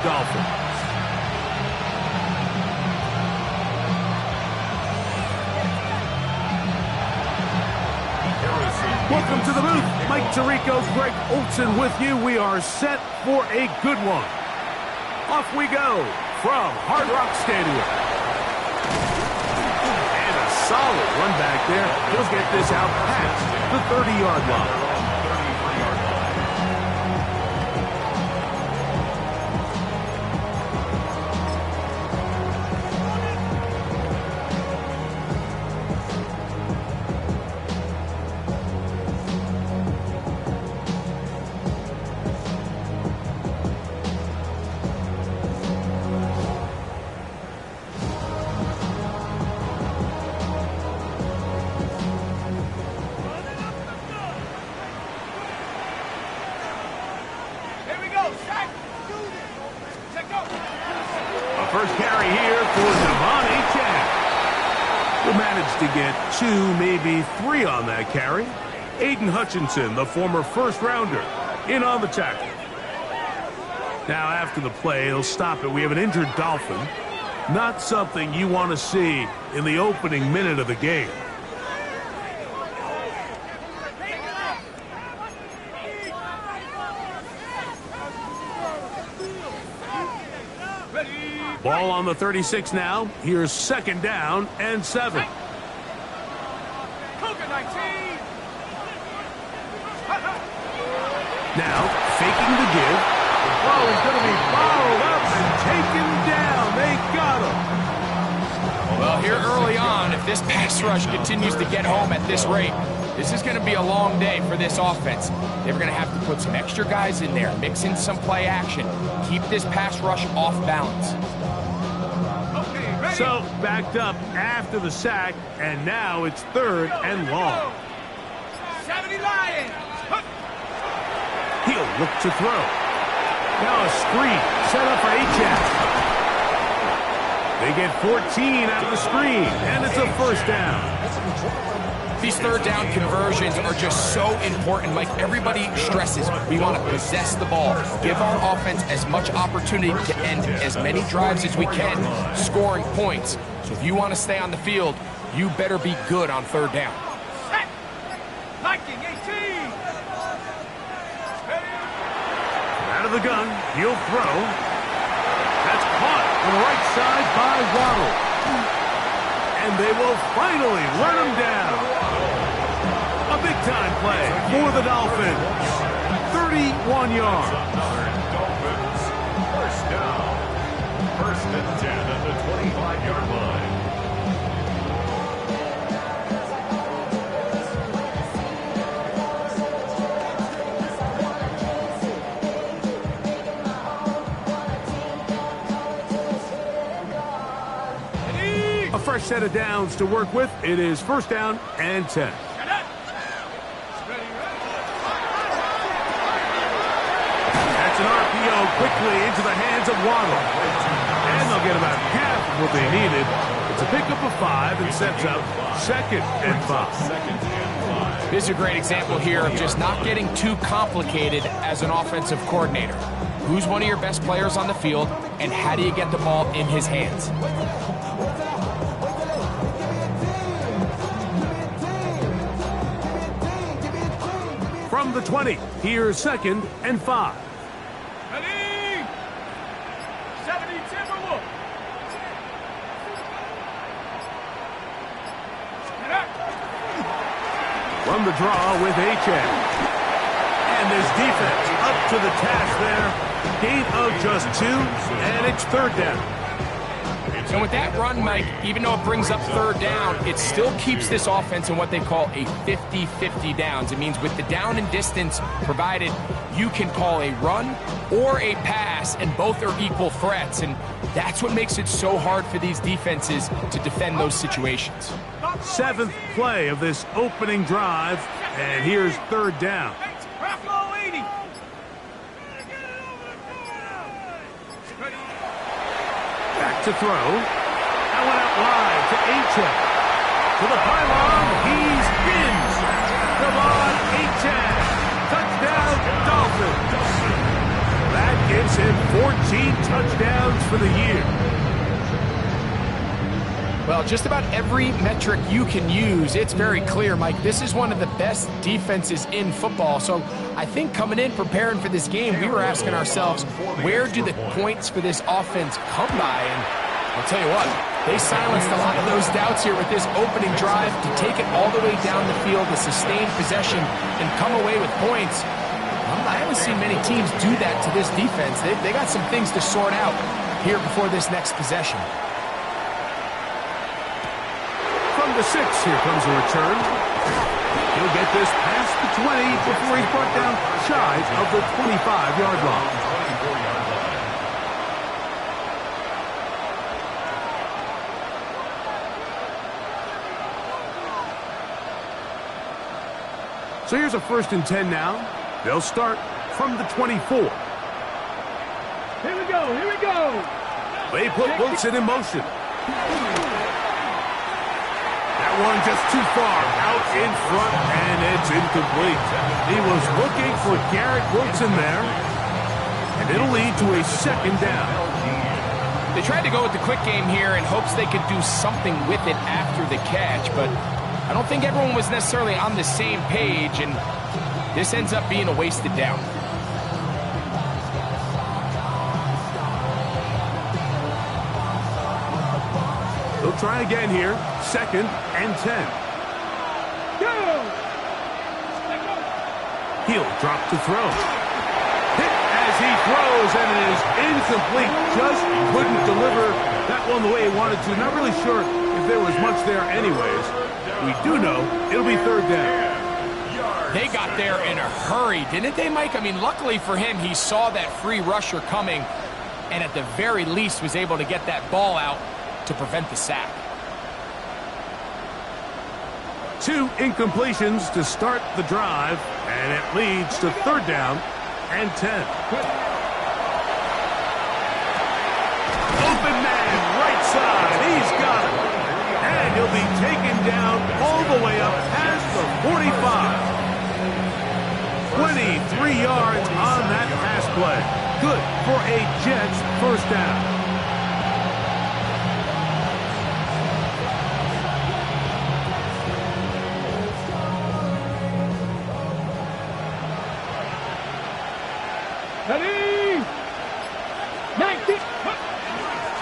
Dolphins. Welcome to the booth. Mike Tirico, Greg Olson with you. We are set for a good one. Off we go from Hard Rock Stadium. And a solid run back there. He'll get this out past the 30-yard line. First carry here for Devon Achane. Who managed to get 2, maybe 3 on that carry. Aiden Hutchinson, the former first-rounder, in on the tackle. Now, after the play, he'll stop it. We have an injured Dolphin. Not something you want to see in the opening minute of the game. Ball on the 36 now. Here's 2nd down and 7. Now, faking the give. Oh, he's going to be fouled up and taken down. They got him. Well, here early on, if this pass rush continues to get home at this rate, this is going to be a long day for this offense. They're going to have to put some extra guys in there, mix in some play action, keep this pass rush off balance. So, backed up after the sack, and now it's 3rd and long. 70 Lions. He'll look to throw. Now a screen set up for Achane. They get 14 out of the screen, and it's a 1st down. These 3rd down conversions are just so important. Like everybody stresses, we want to possess the ball, give our offense as much opportunity to end as many drives as we can, scoring points. So if you want to stay on the field, you better be good on 3rd down. Liking 18. Out of the gun, he'll throw. That's caught on the right side by Waddle. And they will finally run him down. A big-time play for the Dolphins. 31 yards. Dolphins, 1st down. 1st and 10 at the 25-yard line. A fresh set of downs to work with. It is 1st down and 10. That's an RPO quickly into the hands of Waddle. And they'll get about half of what they needed. It's a pickup of 5 and sets up 2nd and 5. This is a great example here of just not getting too complicated as an offensive coordinator. Who's one of your best players on the field, and how do you get the ball in his hands? From the 20, here's 2nd and 5. Ready? 70 Timberwolves. From the draw with Achane. And this defense up to the task there. Gain of just 2, and it's 3rd down. And with that run, Mike, even though it brings up 3rd down, it still keeps this offense in what they call a 50-50 downs. It means with the down and distance provided, you can call a run or a pass, and both are equal threats. And that's what makes it so hard for these defenses to defend those situations. 7th play of this opening drive, and here's 3rd down. Back to throw. That went out wide to Achane. To the pylon, he's in. Devon Achane. Touchdown, Dolphins. That gives gives him 14 touchdowns for the year. Well, just about every metric you can use, it's very clear, Mike. This is one of the best defenses in football. So I think coming in, preparing for this game, we were asking ourselves, where do the points for this offense come by? And I'll tell you what, they silenced a lot of those doubts here with this opening drive to take it all the way down the field, to sustain possession, and come away with points. I haven't seen many teams do that to this defense. They got some things to sort out here before this next possession. From the 6, here comes a return. He'll get this past the 20 before he's brought down shy of the 25-yard line. So here's a 1st and 10 now. They'll start from the 24. Here we go, here we go. They put Wilson in motion. That one just too far out in front, and it's incomplete. He was looking for Garrett Wilson there, and it'll lead to a 2nd down. They tried to go with the quick game here in hopes they could do something with it after the catch, but I don't think everyone was necessarily on the same page, and this ends up being a wasted down. They'll try again here. 2nd and 10. Go! He'll drop to throw. Hit as he throws, and it is incomplete. Just couldn't deliver that one the way he wanted to. Not really sure if there was much there anyways. We do know it'll be 3rd down. They got there in a hurry, didn't they, Mike? I mean, luckily for him, he saw that free rusher coming, and at the very least was able to get that ball out to prevent the sack. 2 incompletions to start the drive, and it leads to 3rd down and 10. Open man, right side, he's got it. And he'll be taken down all the way up past the 45. 23 yards on that pass play. Good for a Jets 1st down.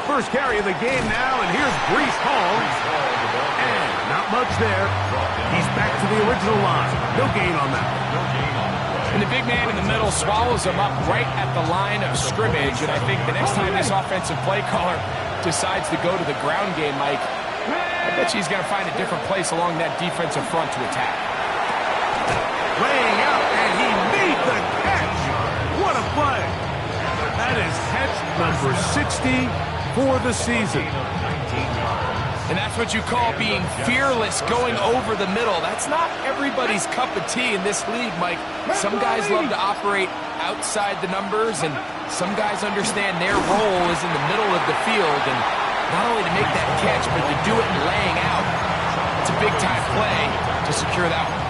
First carry of the game now, and here's Breece Hall. And not much there. He's back to the original line. No gain on that. And the big man in the middle swallows him up right at the line of scrimmage, and I think the next time this offensive play caller decides to go to the ground game, Mike, I bet he's going to find a different place along that defensive front to attack. Laying out, and he made the catch. What a play. That is catch number 60 for the season. And that's what you call being fearless, going over the middle. That's not everybody's cup of tea in this league, Mike. Some guys love to operate outside the numbers, and some guys understand their role is in the middle of the field, and not only to make that catch, but to do it in laying out. It's a big-time play to secure that one.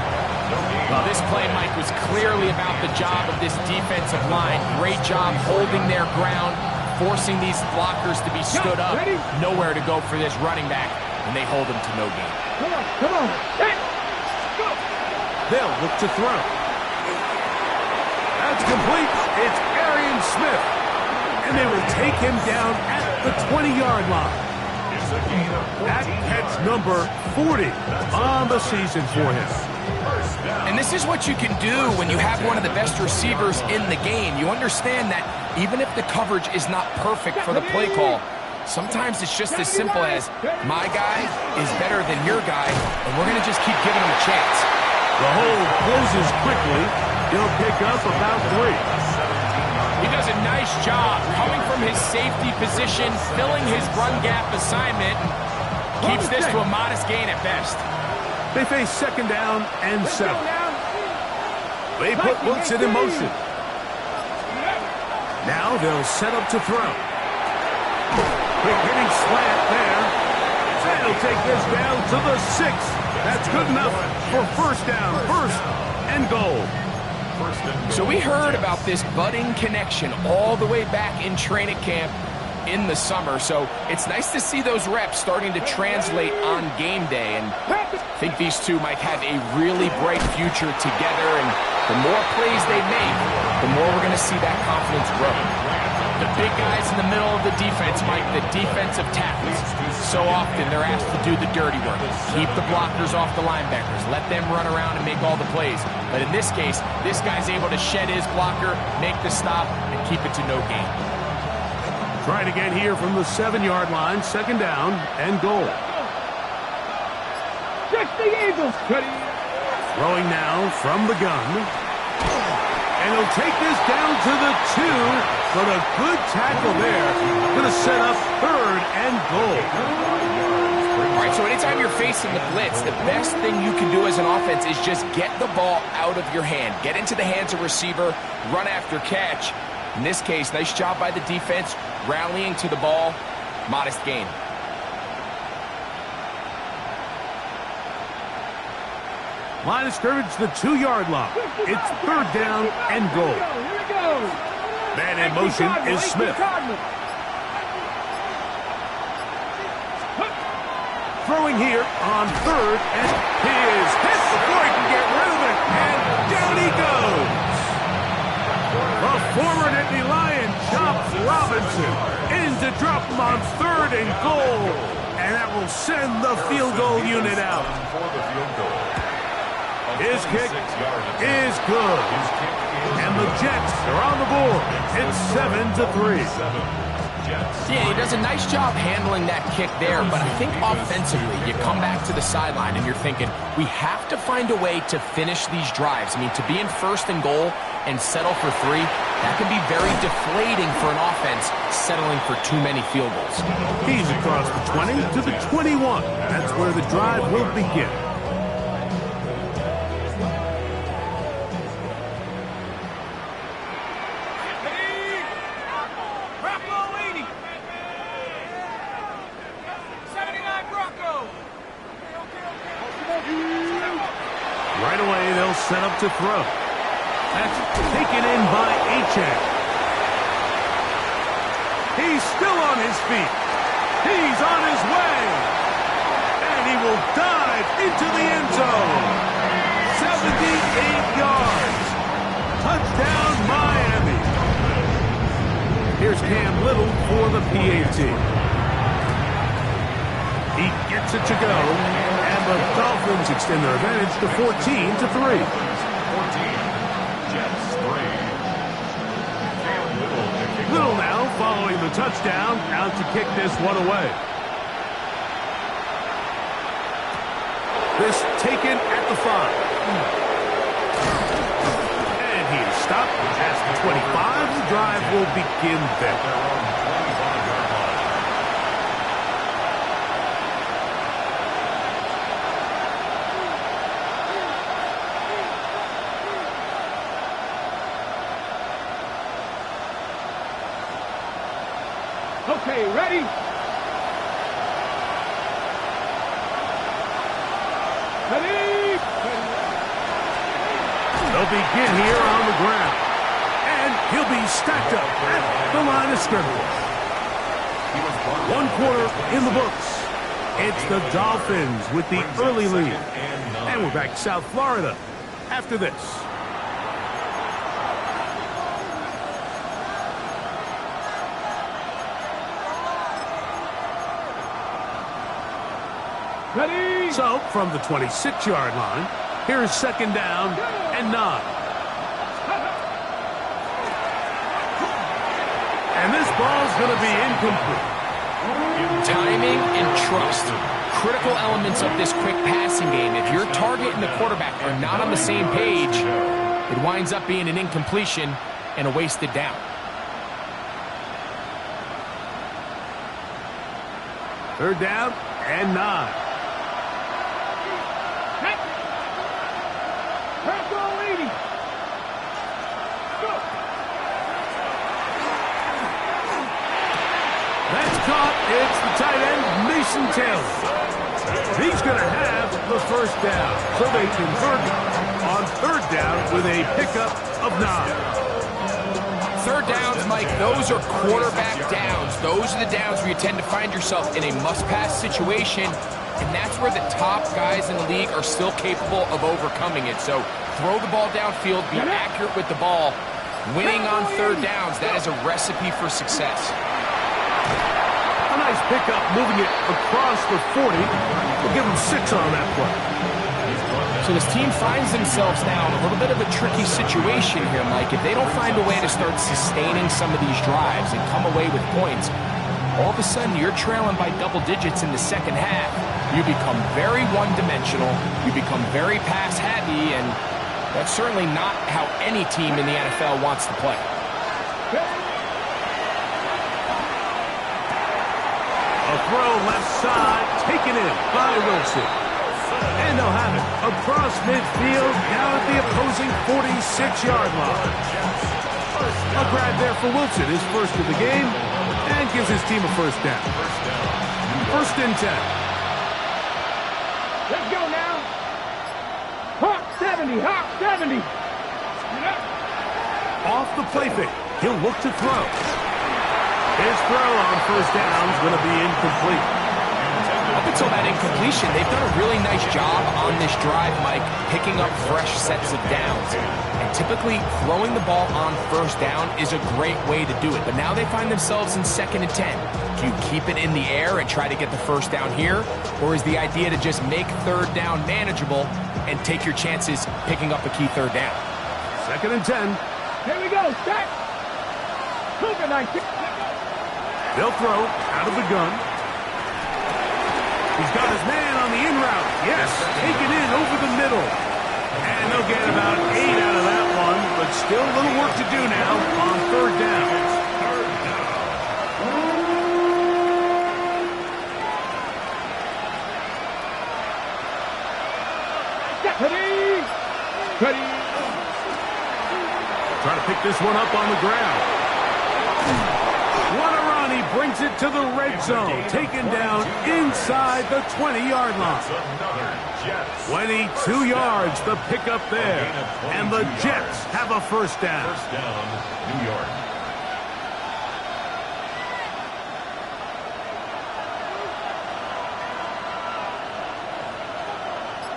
Well, this play, Mike, was clearly about the job of this defensive line. Great job holding their ground, forcing these blockers to be stood up. Nowhere to go for this running back, and they hold him to no gain. Come on. Hey, go. They'll look to throw. That's complete. It's Arian Smith. And they will take him down at the 20-yard line. That catch number 40 on the season for him. And this is what you can do when you have one of the best receivers in the game. You understand that even if the coverage is not perfect for the play call, sometimes it's just as simple as, my guy is better than your guy, and we're going to just keep giving him a chance. The hole closes quickly. He'll pick up about 3. He does a nice job coming from his safety position, filling his run gap assignment, and keeps this to a modest gain at best. They face 2nd down and 7. They put Wilson in motion. Now they'll set up to throw. Quick hitting slant there. And he'll take this down to the 6. That's good enough for 1st down, 1st and goal. So we heard about this budding connection all the way back in training camp in the summer. So it's nice to see those reps starting to translate on game day. And I think these two might have a really bright future together. And the more plays they make, the more we're going to see that confidence grow. The big guys in the middle of the defense, Mike, the defensive tackles. So often they're asked to do the dirty work. Keep the blockers off the linebackers. Let them run around and make all the plays. But in this case, this guy's able to shed his blocker, make the stop, and keep it to no gain. Trying to get here from the 7-yard line, second down and goal. Check the Eagles. Throwing now from the gun. And he'll take this down to the 2, but a good tackle there. Going to set up third and goal. All right, so anytime you're facing the blitz, the best thing you can do as an offense is just get the ball out of your hand. Get into the hands of receiver, run after catch. In this case, nice job by the defense, rallying to the ball, modest gain. Line of scrimmage, the 2-yard line. It's third down and goal. Man in motion is Smith. Throwing here on third, and he is hit before he can get rid of it, and down he goes. The former Nittany Lion chops Robinson in to drop him on third and goal, and that will send the field goal unit out. His kick is good. And the Jets are on the board. It's 7-3. Yeah, he does a nice job handling that kick there, but I think offensively, you come back to the sideline and you're thinking, we have to find a way to finish these drives. I mean, to be in first and goal and settle for 3, that can be very deflating for an offense settling for too many field goals. He's across the 20 to the 21. That's where the drive will begin. Right away, they'll set up to throw. That's taken in by Achek. He's still on his feet. He's on his way. And he will dive into the end zone. 78 yards. Touchdown, Miami. Here's Cam Little for the PAT. He gets it to go, and the Dolphins extend their advantage to 14-3. Little now following the touchdown, out to kick this one away. This taken at the 5. And he is stopped at the 25. The drive will begin there. Okay, ready? Ready? They'll begin here on the ground. And he'll be stacked up at the line of scrimmage. 1 quarter in the books. It's the Dolphins with the early lead. And we're back to South Florida after this. Ready? So, from the 26-yard line, here's second down and 9. And this ball's going to be incomplete. Timing and trust, critical elements of this quick passing game. If your target and the quarterback are not on the same page, it winds up being an incompletion and a wasted down. Third down and 9. That's caught. It's the tight end, Mason Taylor. He's going to have the first down. So they convert on third down with a pickup of 9. Third downs, Mike, those are quarterback downs. Those are the downs where you tend to find yourself in a must-pass situation, and that's where the top guys in the league are still capable of overcoming it. So throw the ball downfield, be accurate with the ball. Winning on third downs, that is a recipe for success. A nice pickup, moving it across the 40. We'll give him 6 on that play. So this team finds themselves now in a little bit of a tricky situation here, Mike. If they don't find a way to start sustaining some of these drives and come away with points, all of a sudden you're trailing by double digits in the second half. You become very one-dimensional, you become very pass-heavy, and that's certainly not how any team in the NFL wants to play. A throw left side, taken in by Wilson. And they'll have it across midfield, now at the opposing 46-yard line. A grab there for Wilson, his first of the game, and gives his team a first down. First and 10. Let's go now. Hawk 70, Hawk 70. Off the play fake, he'll look to throw. His throw on first down is going to be incomplete. Up until that incompletion, they've done a really nice job on this drive, Mike, picking up fresh sets of downs. And typically, throwing the ball on first down is a great way to do it. But now they find themselves in 2nd and 10. Do you keep it in the air and try to get the first down here? Or is the idea to just make third down manageable and take your chances picking up a key third down? 2nd and 10. Here we go, set. Cougar 19. They'll throw out of the gun. He's got his man on the in route. Yes, taken in over the middle. And they'll get about 8 out of that one, but still a little work to do now on third down. Ready. Trying to pick this one up on the ground. What a run. He brings it to the red zone. Taken down inside the 20-yard line. 22 yards, the pickup there. And the Jets have a first down. First down, New York.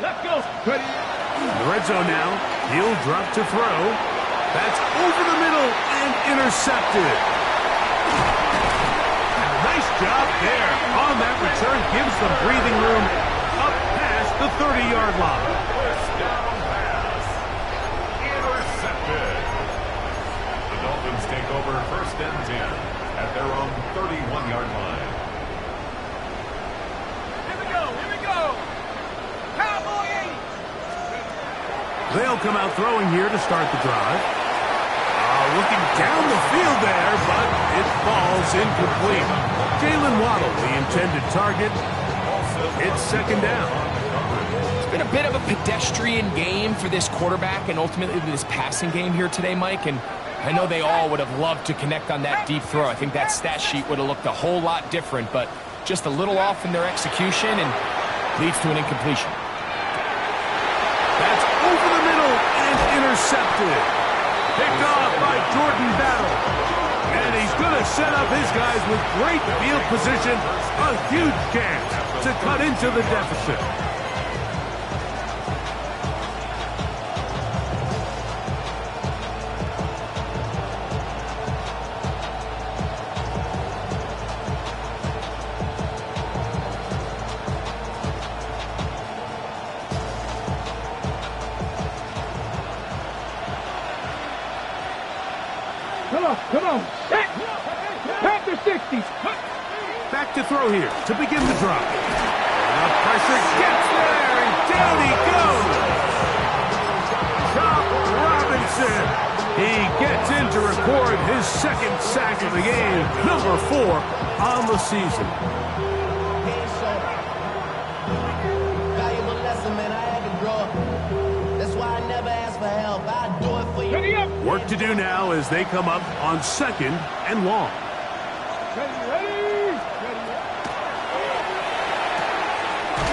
Let's go. Ready. The red zone now. He'll drop to throw. That's over the middle and intercepted. Nice job there on that return. Gives them breathing room up past the 30-yard line. First down pass. Intercepted. The Dolphins take over 1st and 10 at their own 31-yard line. Here we go. Cowboy 8. They'll come out throwing here to start the drive. Looking down the field there, but it falls incomplete. Jalen Waddle, the intended target. It's 2nd down. It's been a bit of a pedestrian game for this quarterback and ultimately this passing game here today, Mike. And I know they all would have loved to connect on that deep throw. I think that stat sheet would have looked a whole lot different, but just a little off in their execution and leads to an incompletion. That's over the middle and intercepted. Picked off by Jordan Battle. And he's going to set up his guys with great field position. A huge chance to cut into the deficit. Come on. Back to 60. Back to throw here to begin the drive. The pressure gets there, and down he goes. Chop Robinson. He gets in to record his 2nd sack of the game, number 4 on the season. Valuable lesson, man. I had to grow up. That's why I never ask for help. I do it for you. Ready up. Work to do now as they come up on 2nd and long. Ready.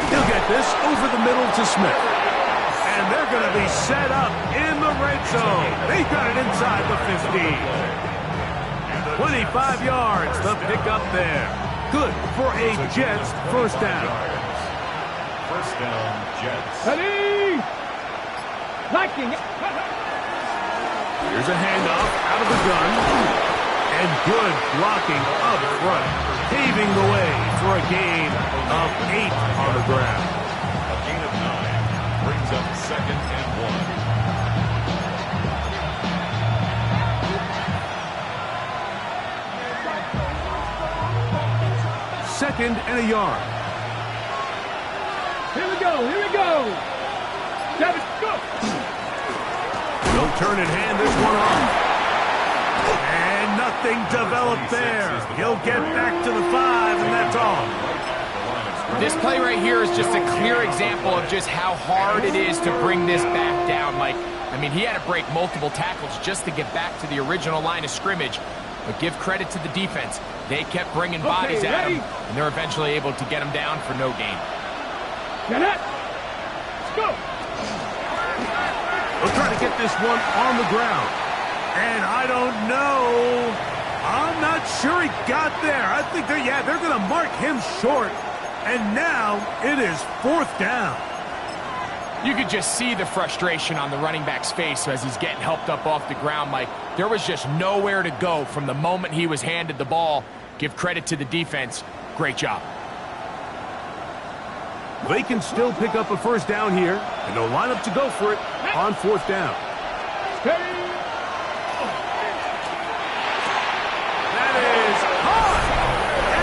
He'll this over the middle to Smith. And they're going to be set up in the red zone. They got it inside the 15. 25 yards, the pickup there. Good for a Jets first down. First down, Jets. Ready! Liking it. Here's a handoff out of the gun. And good blocking up front, paving the way for a gain of 8 on the ground. A gain of 9 brings up 2nd and 1. 2nd and a yard. Here we go. Here we go. David, go. No turn in hand this one off. And nothing developed there. He'll get back to the 5, and that's all. This play right here is just a clear example of just how hard it is to bring this back down. Like, I mean, he had to break multiple tackles just to get back to the original line of scrimmage. But give credit to the defense. They kept bringing bodies at him, and they're eventually able to get him down for no gain. Get it. Let's go. They'll try to get this one on the ground. And I don't know. I'm not sure he got there. I think they're going to mark him short. And now it is 4th down. You could just see the frustration on the running back's face as he's getting helped up off the ground, Mike. There was just nowhere to go from the moment he was handed the ball. Give credit to the defense. Great job. They can still pick up a first down here, and they'll line up to go for it on 4th down. That is high.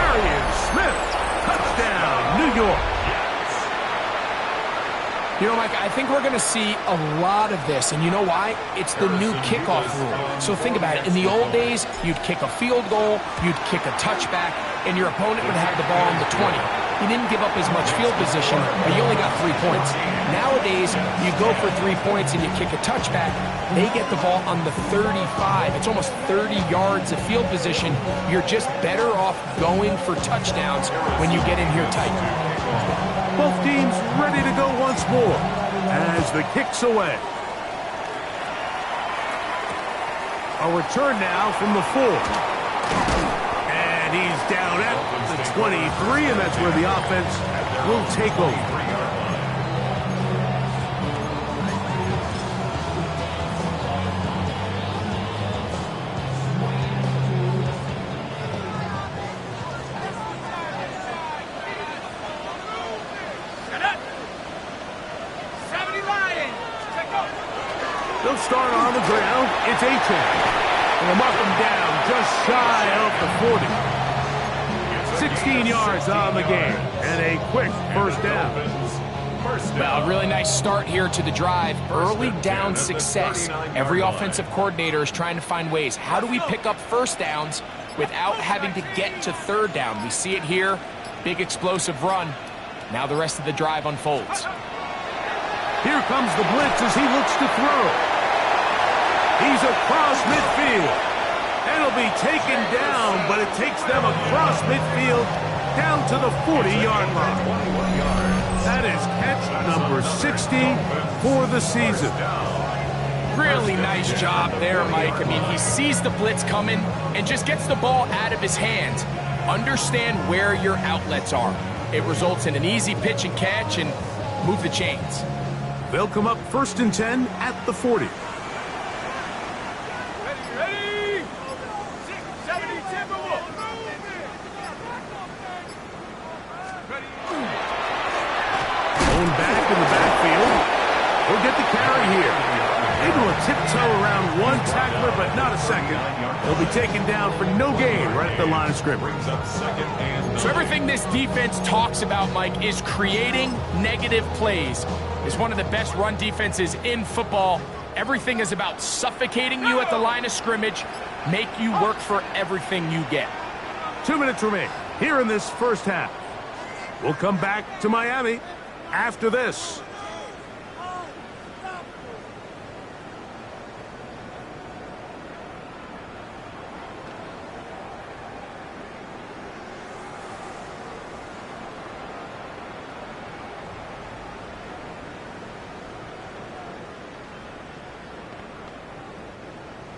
Arian Smith, touchdown, New York. You know, Mike, I think we're going to see a lot of this, and you know why? It's the new kickoff rule. So think about it. In the old days, you'd kick a field goal, you'd kick a touchback, and your opponent would have the ball on the 20. He didn't give up as much field position, but he only got 3 points. Nowadays, you go for 3 points and you kick a touchback, they get the ball on the 35. It's almost 30 yards of field position. You're just better off going for touchdowns when you get in here tight. Both teams ready to go once more as the kick's away. A return now from the 4. And he's down at the 23, and that's where the offense will take over. They'll start on the ground. It's Achane. And they'll mark him down just shy of the 40. 16 yards on the game. And a quick first down. Well, a really nice start here to the drive. Early down success. Every offensive coordinator is trying to find ways. How do we pick up first downs without having to get to 3rd down? We see it here. Big explosive run. Now the rest of the drive unfolds. Here comes the blitz as he looks to throw. He's across midfield. And he'll be taken down, but it takes them across midfield down to the 40-yard line. That is catch number 60 for the season. Really nice job there, Mike. I mean, he sees the blitz coming and just gets the ball out of his hands. Understand where your outlets are. It results in an easy pitch and catch and move the chains. They'll come up 1st and 10 at the 40. Ready? 670 Timberwolves. Going back in the backfield. He'll get the carry here. Able to tiptoe around one tackler, but not a second. He'll be taken down for no gain right at the line of scrimmage. So everything this defense talks about, Mike, is creating negative plays. It's one of the best run defenses in football. Everything is about suffocating you at the line of scrimmage, make you work for everything you get. 2 minutes remain here in this first half. We'll come back to Miami after this.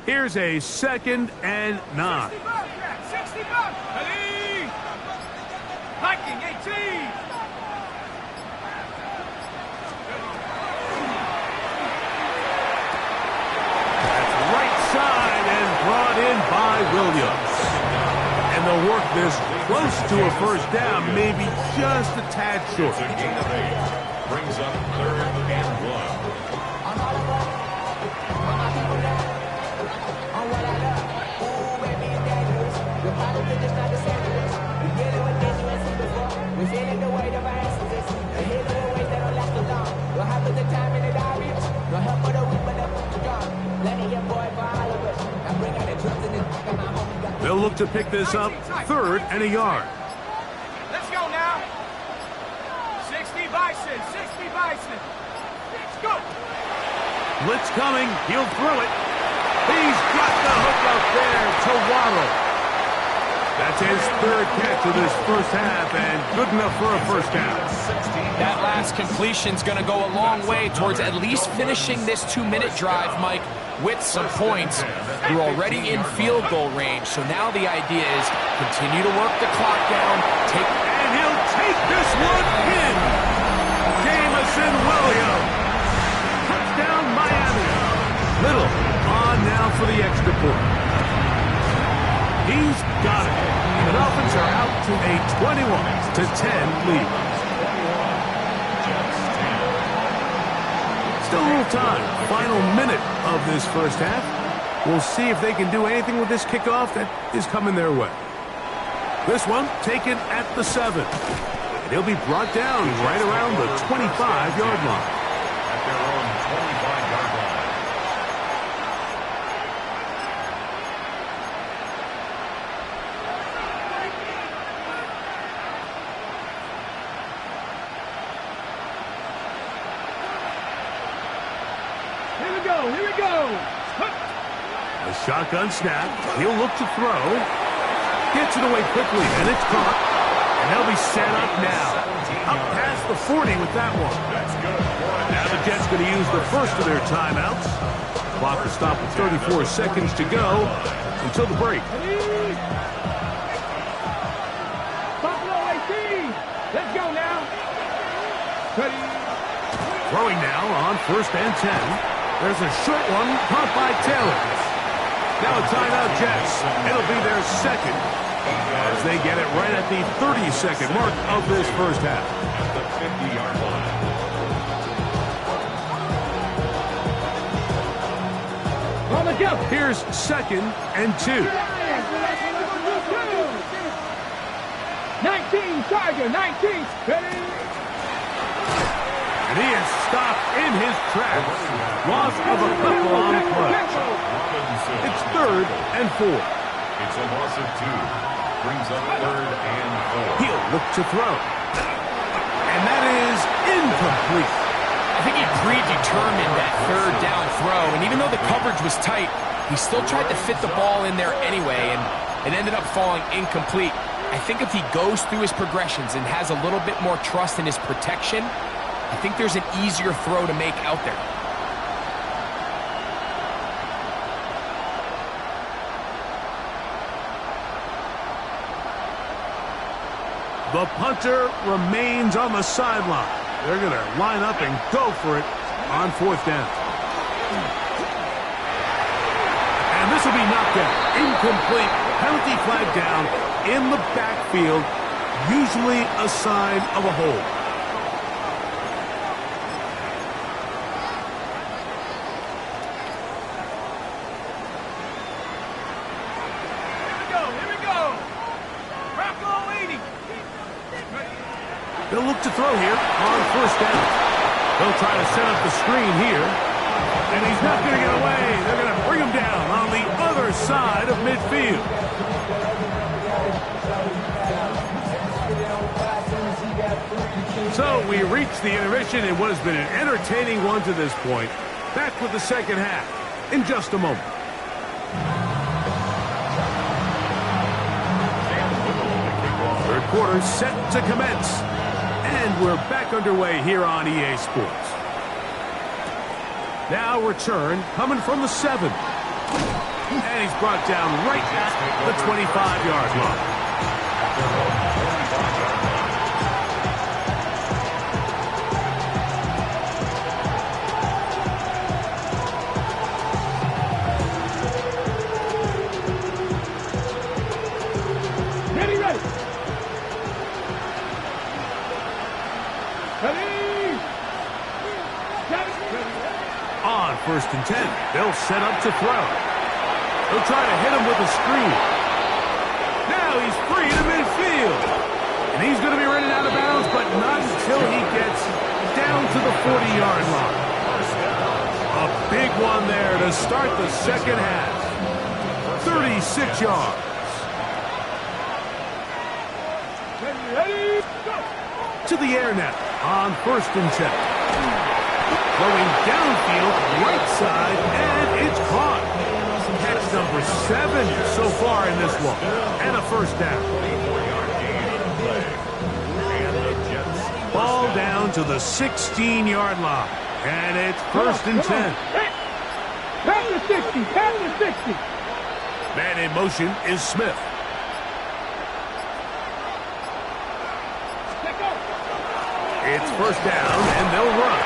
Here's a 2nd and 9. 60 bucks. Ready? Hiking 18. That's right side and brought in by Williams. And they'll work this close to a first down, maybe just a tad short. It's a gain of 8. Brings up 3rd and 1. They'll look to pick this up 3rd and a yard. Let's go now. 60 Bison. 60 Bison. Let's go. Blitz coming. He'll throw it. He's got the hook up there to Waddle. That's his 3rd catch of this first half and good enough for a first down. That last completion's going to go a long way towards at least finishing this 2-minute drive, Mike, with some points. You're already in field goal range, so now the idea is continue to work the clock down. And he'll take this one in. Jamison Williams. Touchdown, Miami. Little on now for the extra point. He's got it. The Dolphins are out to a 21-10 lead. Still a little time. Final minute of this first half. We'll see if they can do anything with this kickoff that is coming their way. This one taken at the 7. And he'll be brought down right around the 25-yard line. At their own 25-yard line. Here we go. A shotgun snap. He'll look to throw. Gets it away quickly, and it's caught. And they'll be set up now. Up past the 40 with that one. That's good. Now the Jets going to use the first of their timeouts. Clock will stop with 34 seconds to go until the break. Buffalo 18. Let's go now. Ready. Throwing now on 1st and 10. There's a short one caught by Taylor. Now a timeout, Jets. It'll be their 2nd as they get it right at the 30-second mark of this first half. At the 50-yard line. On the go. Here's 2nd and 2. 19 Tiger. 19. Ready. And he is stopped in his tracks. Loss of a couple on the play. It's 3rd and 4. It's a loss of 2. Brings up 3rd and 4. He'll look to throw. And that is incomplete. I think he predetermined that 3rd down throw, and even though the coverage was tight, he still tried to fit the ball in there anyway, and it ended up falling incomplete. I think if he goes through his progressions and has a little bit more trust in his protection, I think there's an easier throw to make out there. The punter remains on the sideline. They're going to line up and go for it on 4th down. And this will be knocked out. Incomplete. Penalty flag down in the backfield. Usually a sign of a hold. They'll look to throw here on 1st down. They'll try to set up the screen here. And he's not going to get away. They're going to bring him down on the other side of midfield. So we reach the intermission in what has been an entertaining one to this point. Back with the second half in just a moment. Third quarter set to commence. And we're back underway here on EA Sports. Now return coming from the 7. And he's brought down right at the 25-yard line. Ready, ready. Ready. On 1st and 10, they'll set up to throw. They'll try to hit him with a screen. Now he's free to midfield. And he's going to be running out of bounds, but not until he gets down to the 40-yard line. A big one there to start the second half. 36 yards. Ready, go. To the air now on 1st and 10. Going downfield, right side, and it's caught. Catch number 7 so far in this one. And a first down. Ball down to the 16-yard line. And it's 1st and 10. Pass the 60, pass the 60. Man in motion is Smith. It's 1st down, and they'll run.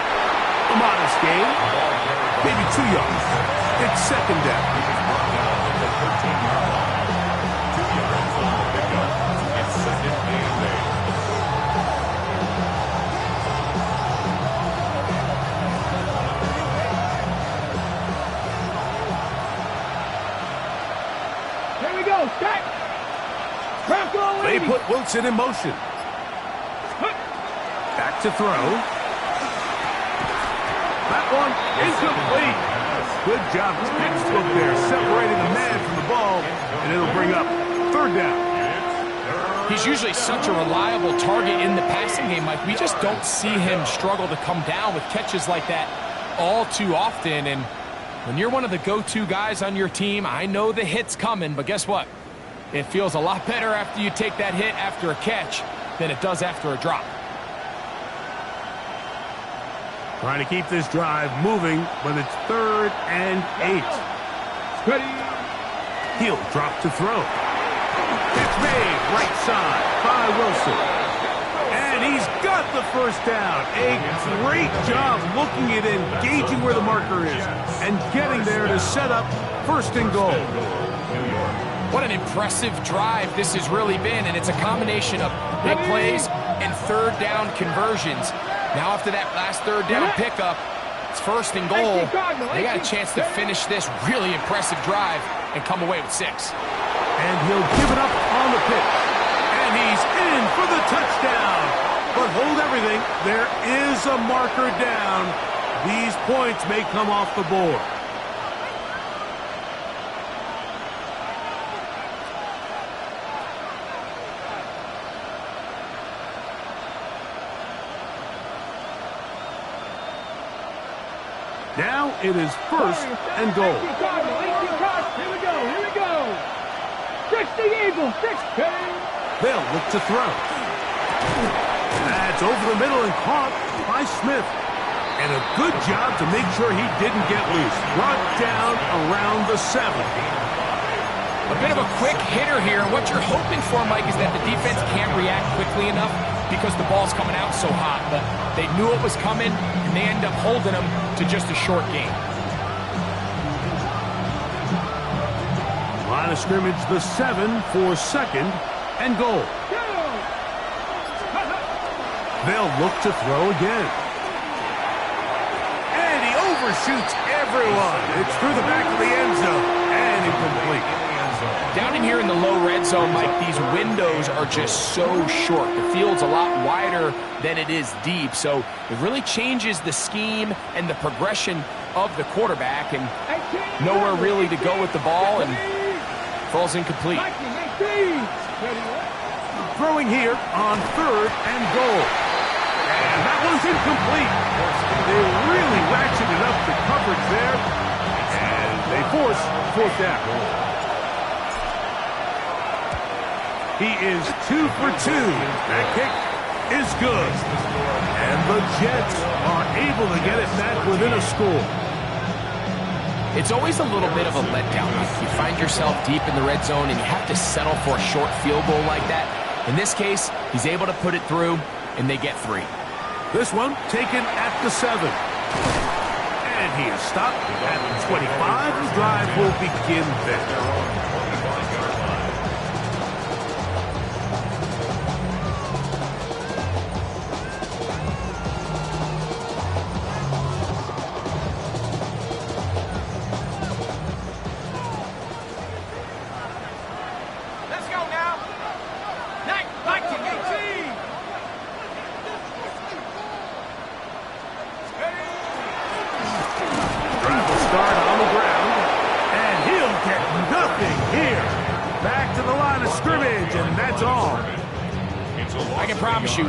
A modest gain, maybe 2 yards. It's 2nd down. Here we go, set. Bronco They 80. put Wilson in motion. Back to throw. That one incomplete. Good job, textbook there, separating the man from the ball, and it'll bring up 3rd down. He's usually such a reliable target in the passing game, Mike. We just don't see him struggle to come down with catches like that all too often. And when you're one of the go-to guys on your team, I know the hit's coming, but guess what? It feels a lot better after you take that hit after a catch than it does after a drop. Trying to keep this drive moving, but it's 3rd and 8. Ready. He'll drop to throw. Catch made, right side by Wilson. And he's got the first down. A great job looking at engaging where the marker is and getting there to set up 1st and goal. What an impressive drive this has really been, and it's a combination of big plays and 3rd down conversions. Now after that last 3rd down pickup, it's 1st and goal. They got a chance to finish this really impressive drive and come away with 6. And he'll give it up on the pitch. And he's in for the touchdown. But hold everything. There is a marker down. These points may come off the board. Now it is 1st and goal. Here we go, here we go. 60 Eagles, 60. They'll look to throw. That's over the middle and caught by Smith. And a good job to make sure he didn't get loose. Brought down around the 7. A bit of a quick hitter here. What you're hoping for, Mike, is that the defense can't react quickly enough because the ball's coming out so hot. But they knew it was coming, and they end up holding them to just a short game. Line of scrimmage, the 7 for 2nd and goal. They'll look to throw again. And he overshoots everyone. It's through the back of the end zone and incomplete. Down in here in the low red zone, Mike, these windows are just so short. The field's a lot wider than it is deep, so it really changes the scheme and the progression of the quarterback, and nowhere really to go with the ball, and falls incomplete. Throwing here on 3rd and goal. And that one's incomplete. They really ratcheted up the coverage there, and they force 4th down. He is 2 for 2. That kick is good. And the Jets are able to get it back within a score. It's always a little bit of a letdown. You find yourself deep in the red zone and you have to settle for a short field goal like that. In this case, he's able to put it through, and they get 3. This one taken at the 7. And he is stopped at the 25. The drive will begin there.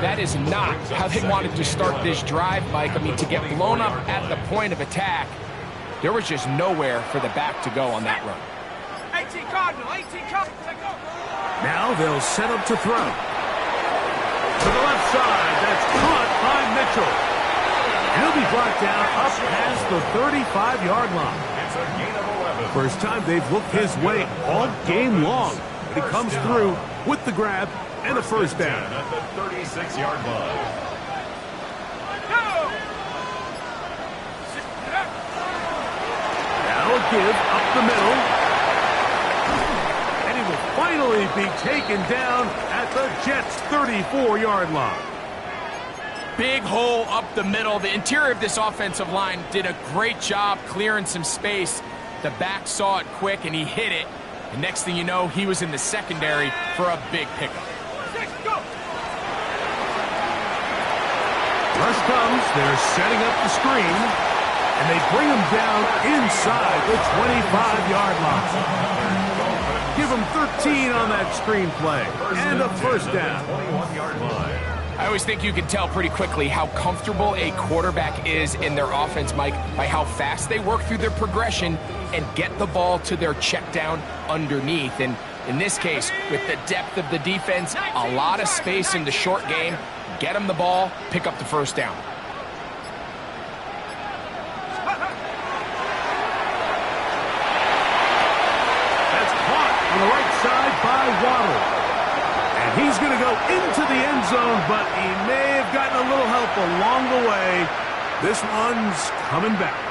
That is not how they wanted to start this drive, Mike. I mean, to get blown up at the point of attack, there was just nowhere for the back to go on that run. 18 Cardinal, 18 Cardinal. Now they'll set up to throw. To the left side, that's caught by Mitchell. He'll be brought down up past the 35-yard line. It's a gain of 11. First time they've looked his way all game long. But he comes through with the grab and a first down. At the 36-yard line. Now a give up the middle. And he will finally be taken down at the Jets' 34-yard line. Big hole up the middle. The interior of this offensive line did a great job clearing some space. The back saw it quick, and he hit it. And next thing you know, he was in the secondary for a big pickup. Rush comes, they're setting up the screen, and they bring him down inside the 25-yard line. Give him 13 on that screen play, and a first down. 21-yard line. I always think you can tell pretty quickly how comfortable a quarterback is in their offense, Mike, by how fast they work through their progression and get the ball to their check down underneath. And in this case, with the depth of the defense, a lot of space in the short game, get them the ball, pick up the first down. That's caught on the right side by Waddle. And he's going to go into the end zone, but he may have gotten a little help along the way. This one's coming back.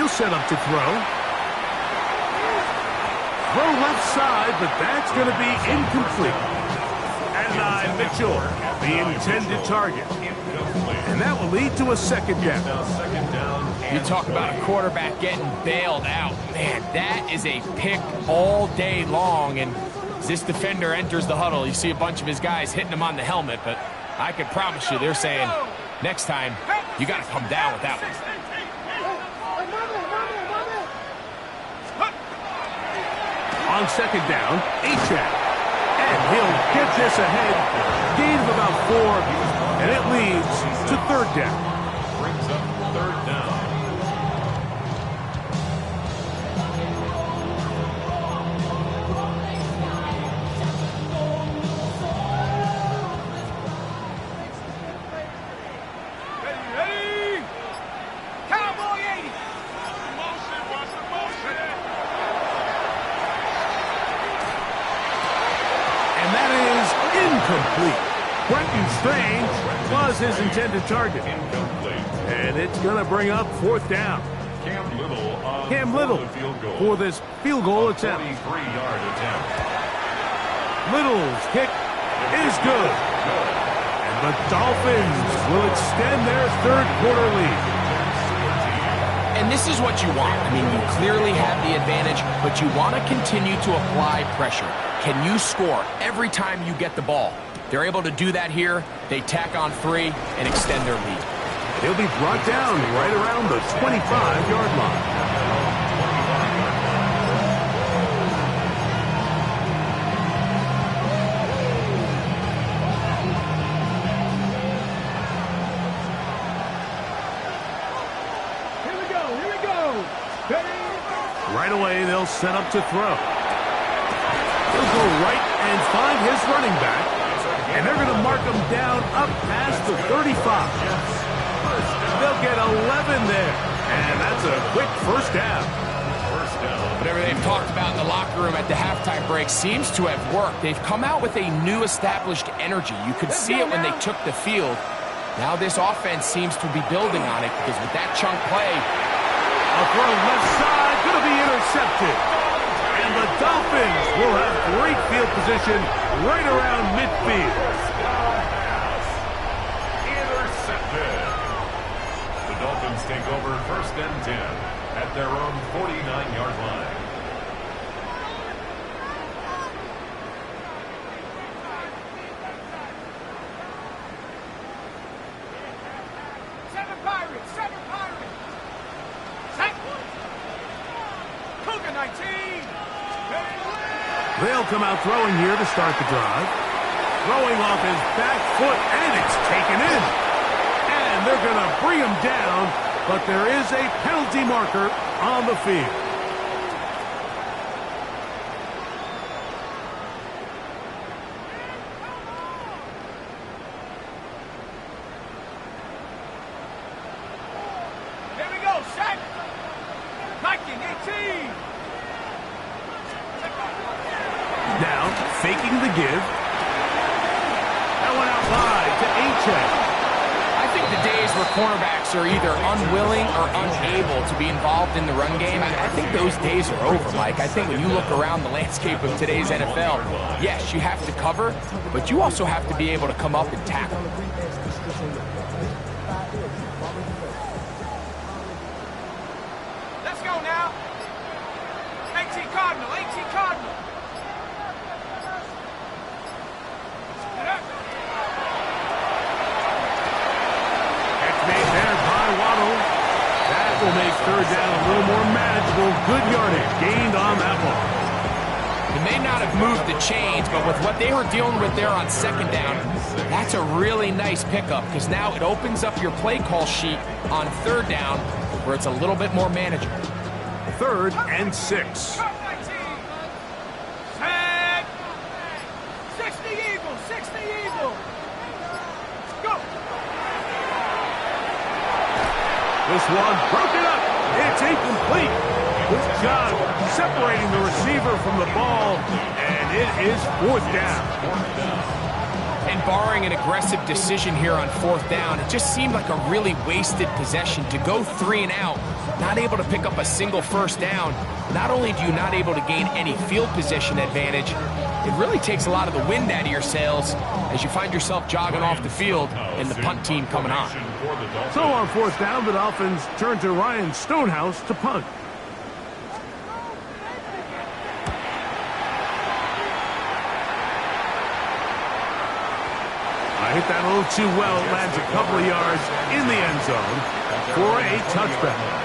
Set up to throw. Throw left side, but that's going to be incomplete. And Mitchell, the intended target. And that will lead to a second down. You talk about a quarterback getting bailed out. Man, that is a pick all day long. And as this defender enters the huddle, you see a bunch of his guys hitting him on the helmet. But I can promise you, they're saying, next time, you got to come down with that one. On second down, Achak. And he'll get this ahead. Gain of about 4, and it leads to third down. Brings up third down. Ready? Cowboy 80. Incomplete. Quentin Strange was his intended target. And it's going to bring up fourth down. Cam Little for this field goal attempt. 23-yard attempt. Little's kick is good. And the Dolphins will extend their third quarter lead. And this is what you want. I mean, you clearly have the advantage, but you want to continue to apply pressure. Can you score every time you get the ball? They're able to do that here. They tack on 3 and extend their lead. He'll be brought down right around the 25-yard line. Here we go. Ready? Right away, they'll set up to throw. He'll go right and find his running back, and they're going to mark him down up past the 35. They'll get 11 there, and that's a quick first down. Whatever they've talked about in the locker room at the halftime break seems to have worked. They've come out with a new established energy. You could see it when they took the field. Now this offense seems to be building on it because with that chunk play, a throw left side, going to be intercepted. And the Dolphins will have great field position right around midfield. Intercepted. The Dolphins take over 1st and 10 at their own 49-yard line. They'll come out throwing here to start the drive. Throwing off his back foot, and it's taken in. And they're going to bring him down, but there is a penalty marker on the field. Here we go, set. Viking 18. Now, faking the give. That one out wide to H-Check. I think the days where cornerbacks are either unwilling or unable to be involved in the run game, I think those days are over, Mike. I think when you look around the landscape of today's NFL, yes, you have to cover, but you also have to be able to come up and tackle. Let's go now. 18 Cardinal, 18 Cardinal. Will make 3rd down a little more manageable. Good yardage gained on that one. It may not have moved the chains, but with what they were dealing with there on 2nd down, that's a really nice pickup because now it opens up your play call sheet on 3rd down where it's a little bit more manageable. 3rd and 6. Set. 60 Eagles, 60 Eagles. Go. This one broken up. It's incomplete. Good job separating the receiver from the ball, and it is 4th down. And barring an aggressive decision here on 4th down, it just seemed like a really wasted possession to go 3 and out, not able to pick up a single 1st down. Not only do you not able to gain any field position advantage, it really takes a lot of the wind out of your sails as you find yourself jogging off the field and the punt team coming on. So on 4th down, the Dolphins turn to Ryan Stonehouse to punt. I hit that a little too well. Lands a couple of yards in the end zone for a touchback.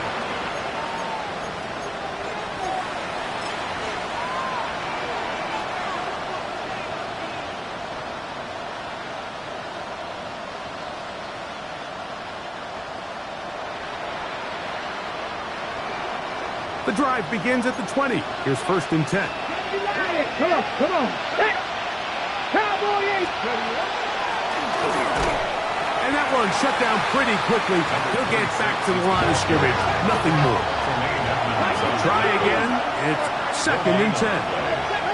The drive begins at the 20. Here's 1st and 10. Come on, come on. Hey. Cowboy 8. And that one shut down pretty quickly. He'll get back to the line of scrimmage. Nothing more. Try again. It's 2nd and 10.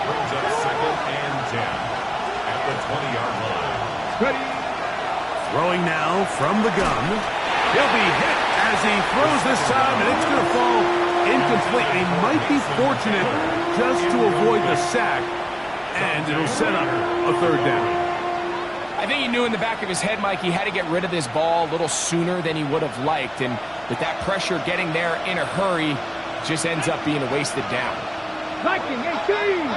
Brings up 2nd and 10 at the 20-yard line. Ready. Throwing now from the gun. He'll be hit as he throws this time, and it's going to fall incomplete. He might be fortunate just to avoid the sack, and it'll set up a 3rd down. I think he knew in the back of his head, Mike, he had to get rid of this ball a little sooner than he would have liked, and with that pressure getting there in a hurry, just ends up being a wasted down. Viking 18.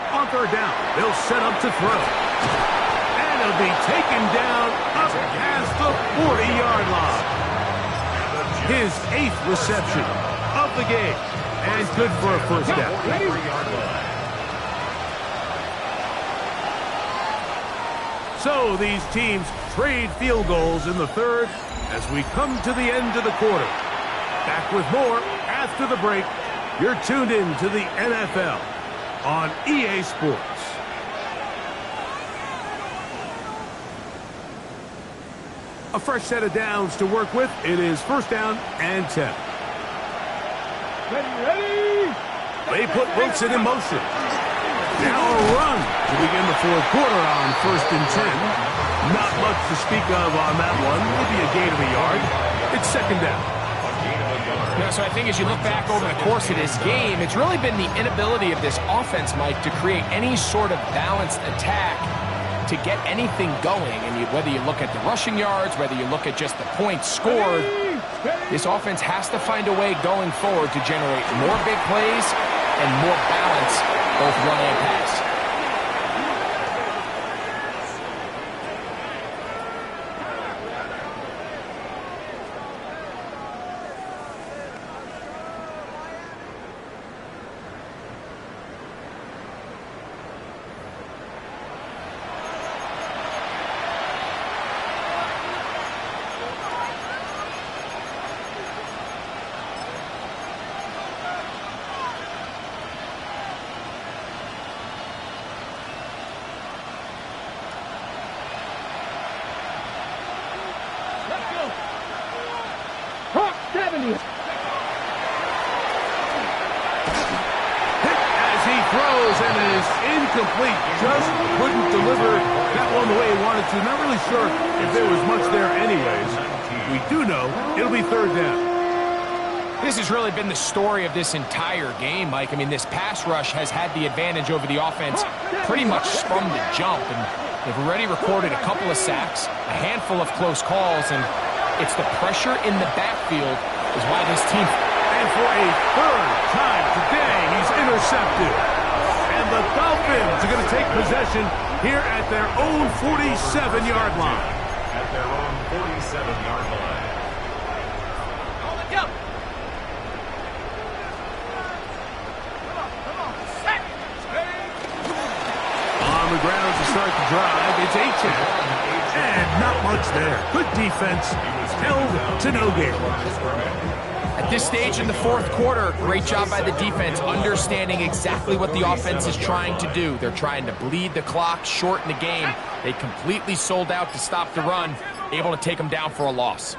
On 3rd down, they'll set up to throw. And it'll be taken down up past the 40-yard line. His 8th reception of the game, and good for a 1st down. 3-yard line. So these teams trade field goals in the third as we come to the end of the quarter. Back with more after the break. You're tuned in to the NFL on EA Sports. A fresh set of downs to work with. It is first down and 10. Ready! They put Wilson in motion. Now a run to begin the fourth quarter on first and 10. Not much to speak of on that one. Maybe a gain of a yard. It's second down. Yeah, so I think as you look back over the course of this game, it's really been the inability of this offense, Mike, to create any sort of balanced attack to get anything going. And whether you look at the rushing yards, whether you look at just the points scored, this offense has to find a way going forward to generate more big plays and more balance, both run and pass. And it is incomplete. Just couldn't deliver that one the way he wanted to. Not really sure if there was much there anyways. We do know it'll be third down. This has really been the story of this entire game, Mike. I mean, this pass rush has had the advantage over the offense pretty much from the jump. And they've already recorded a couple of sacks, a handful of close calls, and it's the pressure in the backfield is why this team... And for a third time today, he's intercepted. And the Dolphins are going to take possession here at their own 47-yard line. At their own 47-yard line. On the ground to start the drive, it's H.N. And not much there. Good defense. Held to no gain. At this stage in the fourth quarter, great job by the defense, understanding exactly what the offense is trying to do. They're trying to bleed the clock, shorten the game. They completely sold out to stop the run, able to take them down for a loss.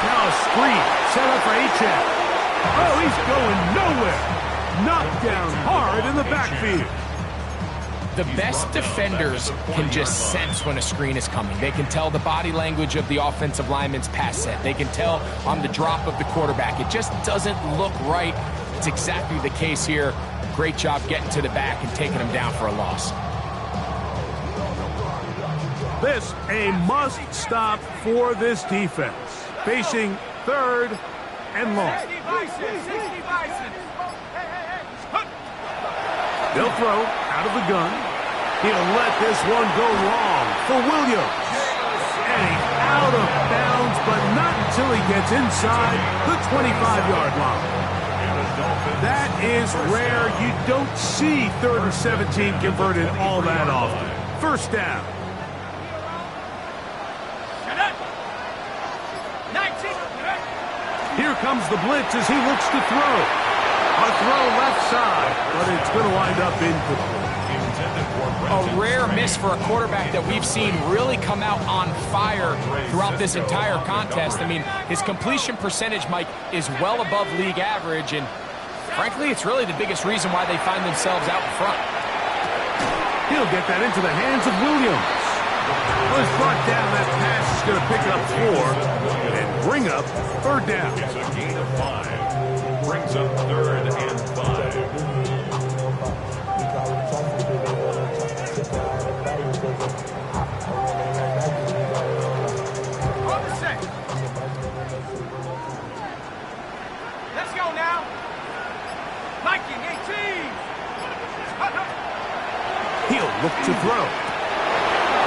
Now a screen set up for H.N. Oh, he's going nowhere. Knocked down hard in the backfield. The best defenders can just sense when a screen is coming. They can tell the body language of the offensive lineman's pass set. They can tell on the drop of the quarterback. It just doesn't look right. It's exactly the case here. Great job getting to the back and taking them down for a loss. This a must stop for this defense. Facing third and long. They'll throw out of the gun. He'll let this one go long for Williams. And he's out of bounds, but not until he gets inside the 25-yard line. That is rare. You don't see 3rd and 17 converted all that often. First down. Here comes the blitz as he looks to throw. A throw left side, but it's going to wind up incomplete. A rare miss for a quarterback that we've seen really come out on fire throughout this entire contest. I mean, his completion percentage, Mike, is well above league average, and frankly, it's really the biggest reason why they find themselves out in front. He'll get that into the hands of Williams. Was brought down. That pass is going to pick up 4 and bring up third down. It's a gain of 5. Brings up 3rd and 5. Let's go now. Viking 18. He'll look to throw.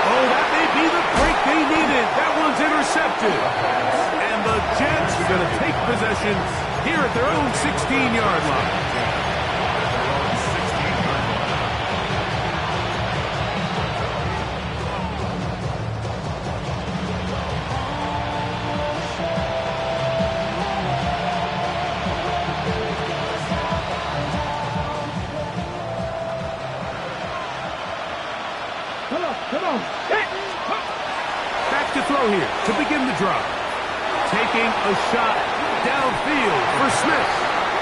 Oh, that may be the break they needed. That one's intercepted. And the Jets are going to take possession here at their own 16-yard line. drop. Taking a shot downfield for Smith.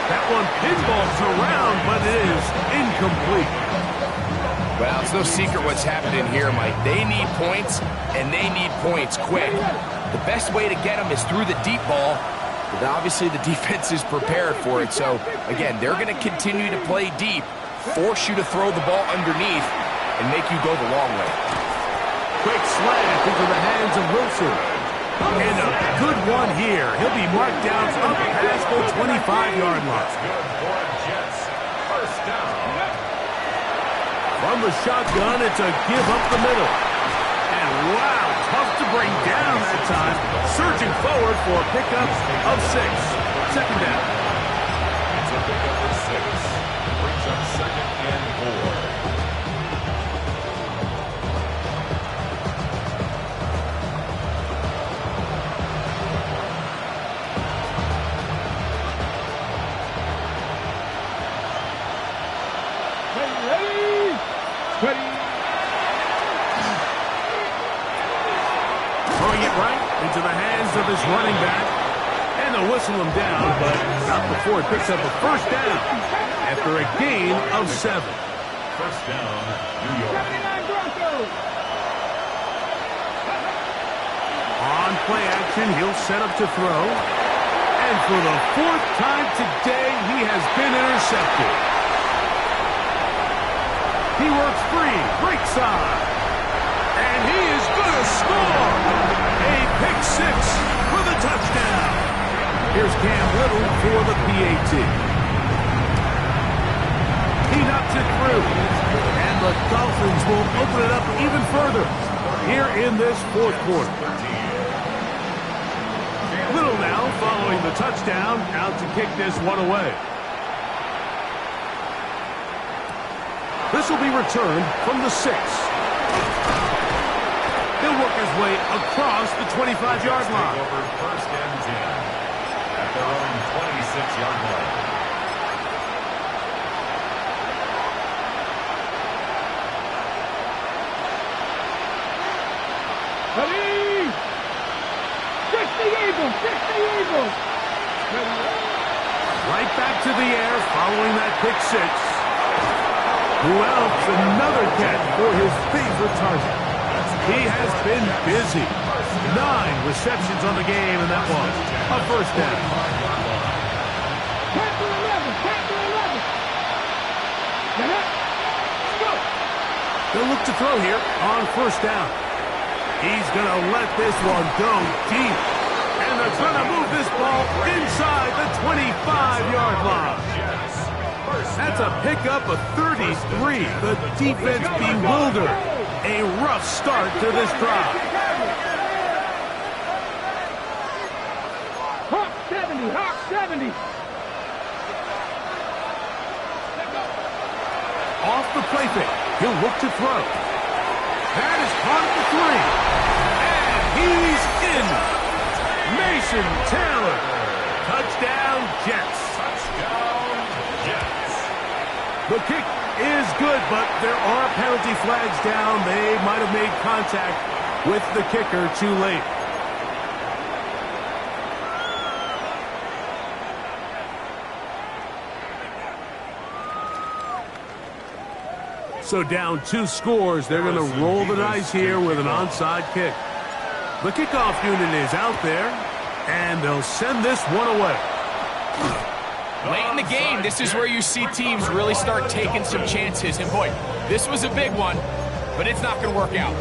That one pinballs around, but it is incomplete. Well, it's no secret what's happening here, Mike. They need points, and they need points quick. The best way to get them is through the deep ball, but obviously the defense is prepared for it. So, again, they're going to continue to play deep, force you to throw the ball underneath, and make you go the long way. Quick slant into the hands of Wilson. And a good one here. He'll be marked down up past the 25-yard line. First down. From the shotgun, it's a give up the middle. And wow, tough to bring down that time. Surging forward for a pickup of 6. Second down. It's a pickup of 6. Brings up 2nd and 4. Throwing it right into the hands of his running back. And they'll whistle him down, but not before he picks up a first down after a gain of 7. First down, New York. On play action, he'll set up to throw. And for the 4th time today, he has been intercepted. He works free, break side. And he is going to score. A pick 6 for the touchdown. Here's Cam Little for the PAT. He knocks it through. And the Dolphins will open it up even further here in this 4th quarter. Little now following the touchdown, out to kick this one away. This will be returned from the 6. He'll work his way across the 25-yard line. Over 1st and 10 at their own 26-yard line. Ready! 60 Eagles! 60 Eagles! Right back to the air following that pick 6. Who else? Another catch for his favorite target. He has been busy. 9 receptions on the game, and that was a first down. Captain 11! Captain 11! Get up! Go! They'll look to throw here on first down. He's going to let this one go deep. And they're going to move this ball inside the 25-yard line. That's a pickup of 33. The defense bewildered. A rough start to this drive. Hawk 70! Hawk 70! Off the play fake. He'll look to throw. That is caught at the 3. And he's in. Mason Taylor. Touchdown, Jets. Touchdown, Jets. The kick is good, but there are penalty flags down. They might have made contact with the kicker too late. So down 2 scores. They're going to roll the dice here with an onside kick. The kickoff unit is out there, and they'll send this one away. Late in the game, this is where you see teams really start taking some chances. And boy, this was a big one, but it's not going to work out.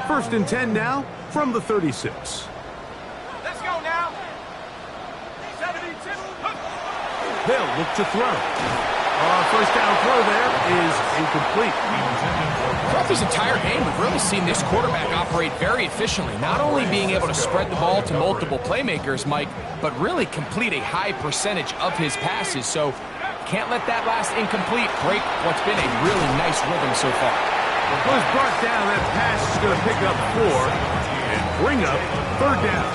First and 10 now from the 36. Let's go now! 72! They'll look to throw. First down throw there is incomplete. Throughout this entire game, we've really seen this quarterback operate very efficiently, not only being able to spread the ball to multiple playmakers, Mike, but really complete a high percentage of his passes. So can't let that last incomplete break what's been a really nice rhythm so far. Was brought down. That pass is going to pick up 4 and bring up 3rd down.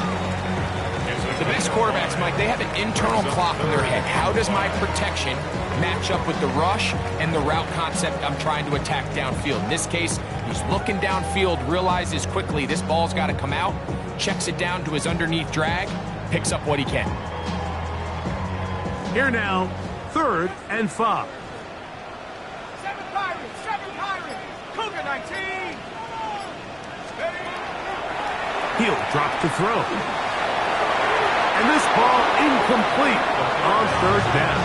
It's a The best quarterbacks, Mike, they have an internal clock in their head. How does my protection match up with the rush and the route concept I'm trying to attack downfield? In this case, he's looking downfield, realizes quickly this ball's got to come out, checks it down to his underneath drag, picks up what he can. Here now, 3rd and 5. 7 Pirates, Cougar 19. He'll drop to throw. And this ball incomplete on 3rd down.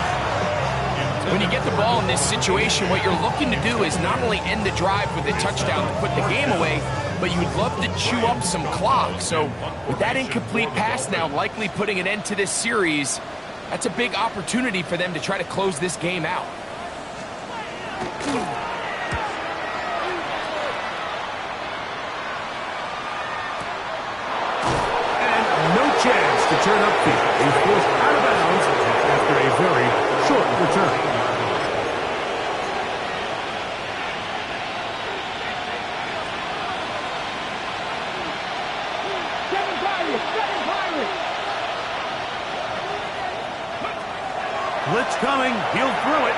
When you get the ball in this situation, what you're looking to do is not only end the drive with a touchdown to put the game away, but you'd love to chew up some clock. So with that incomplete pass now likely putting an end to this series, that's a big opportunity for them to try to close this game out. Chance to turn upfield. He's forced out of bounds after a very short return. Seven Pirates. Blitz coming. He'll throw it.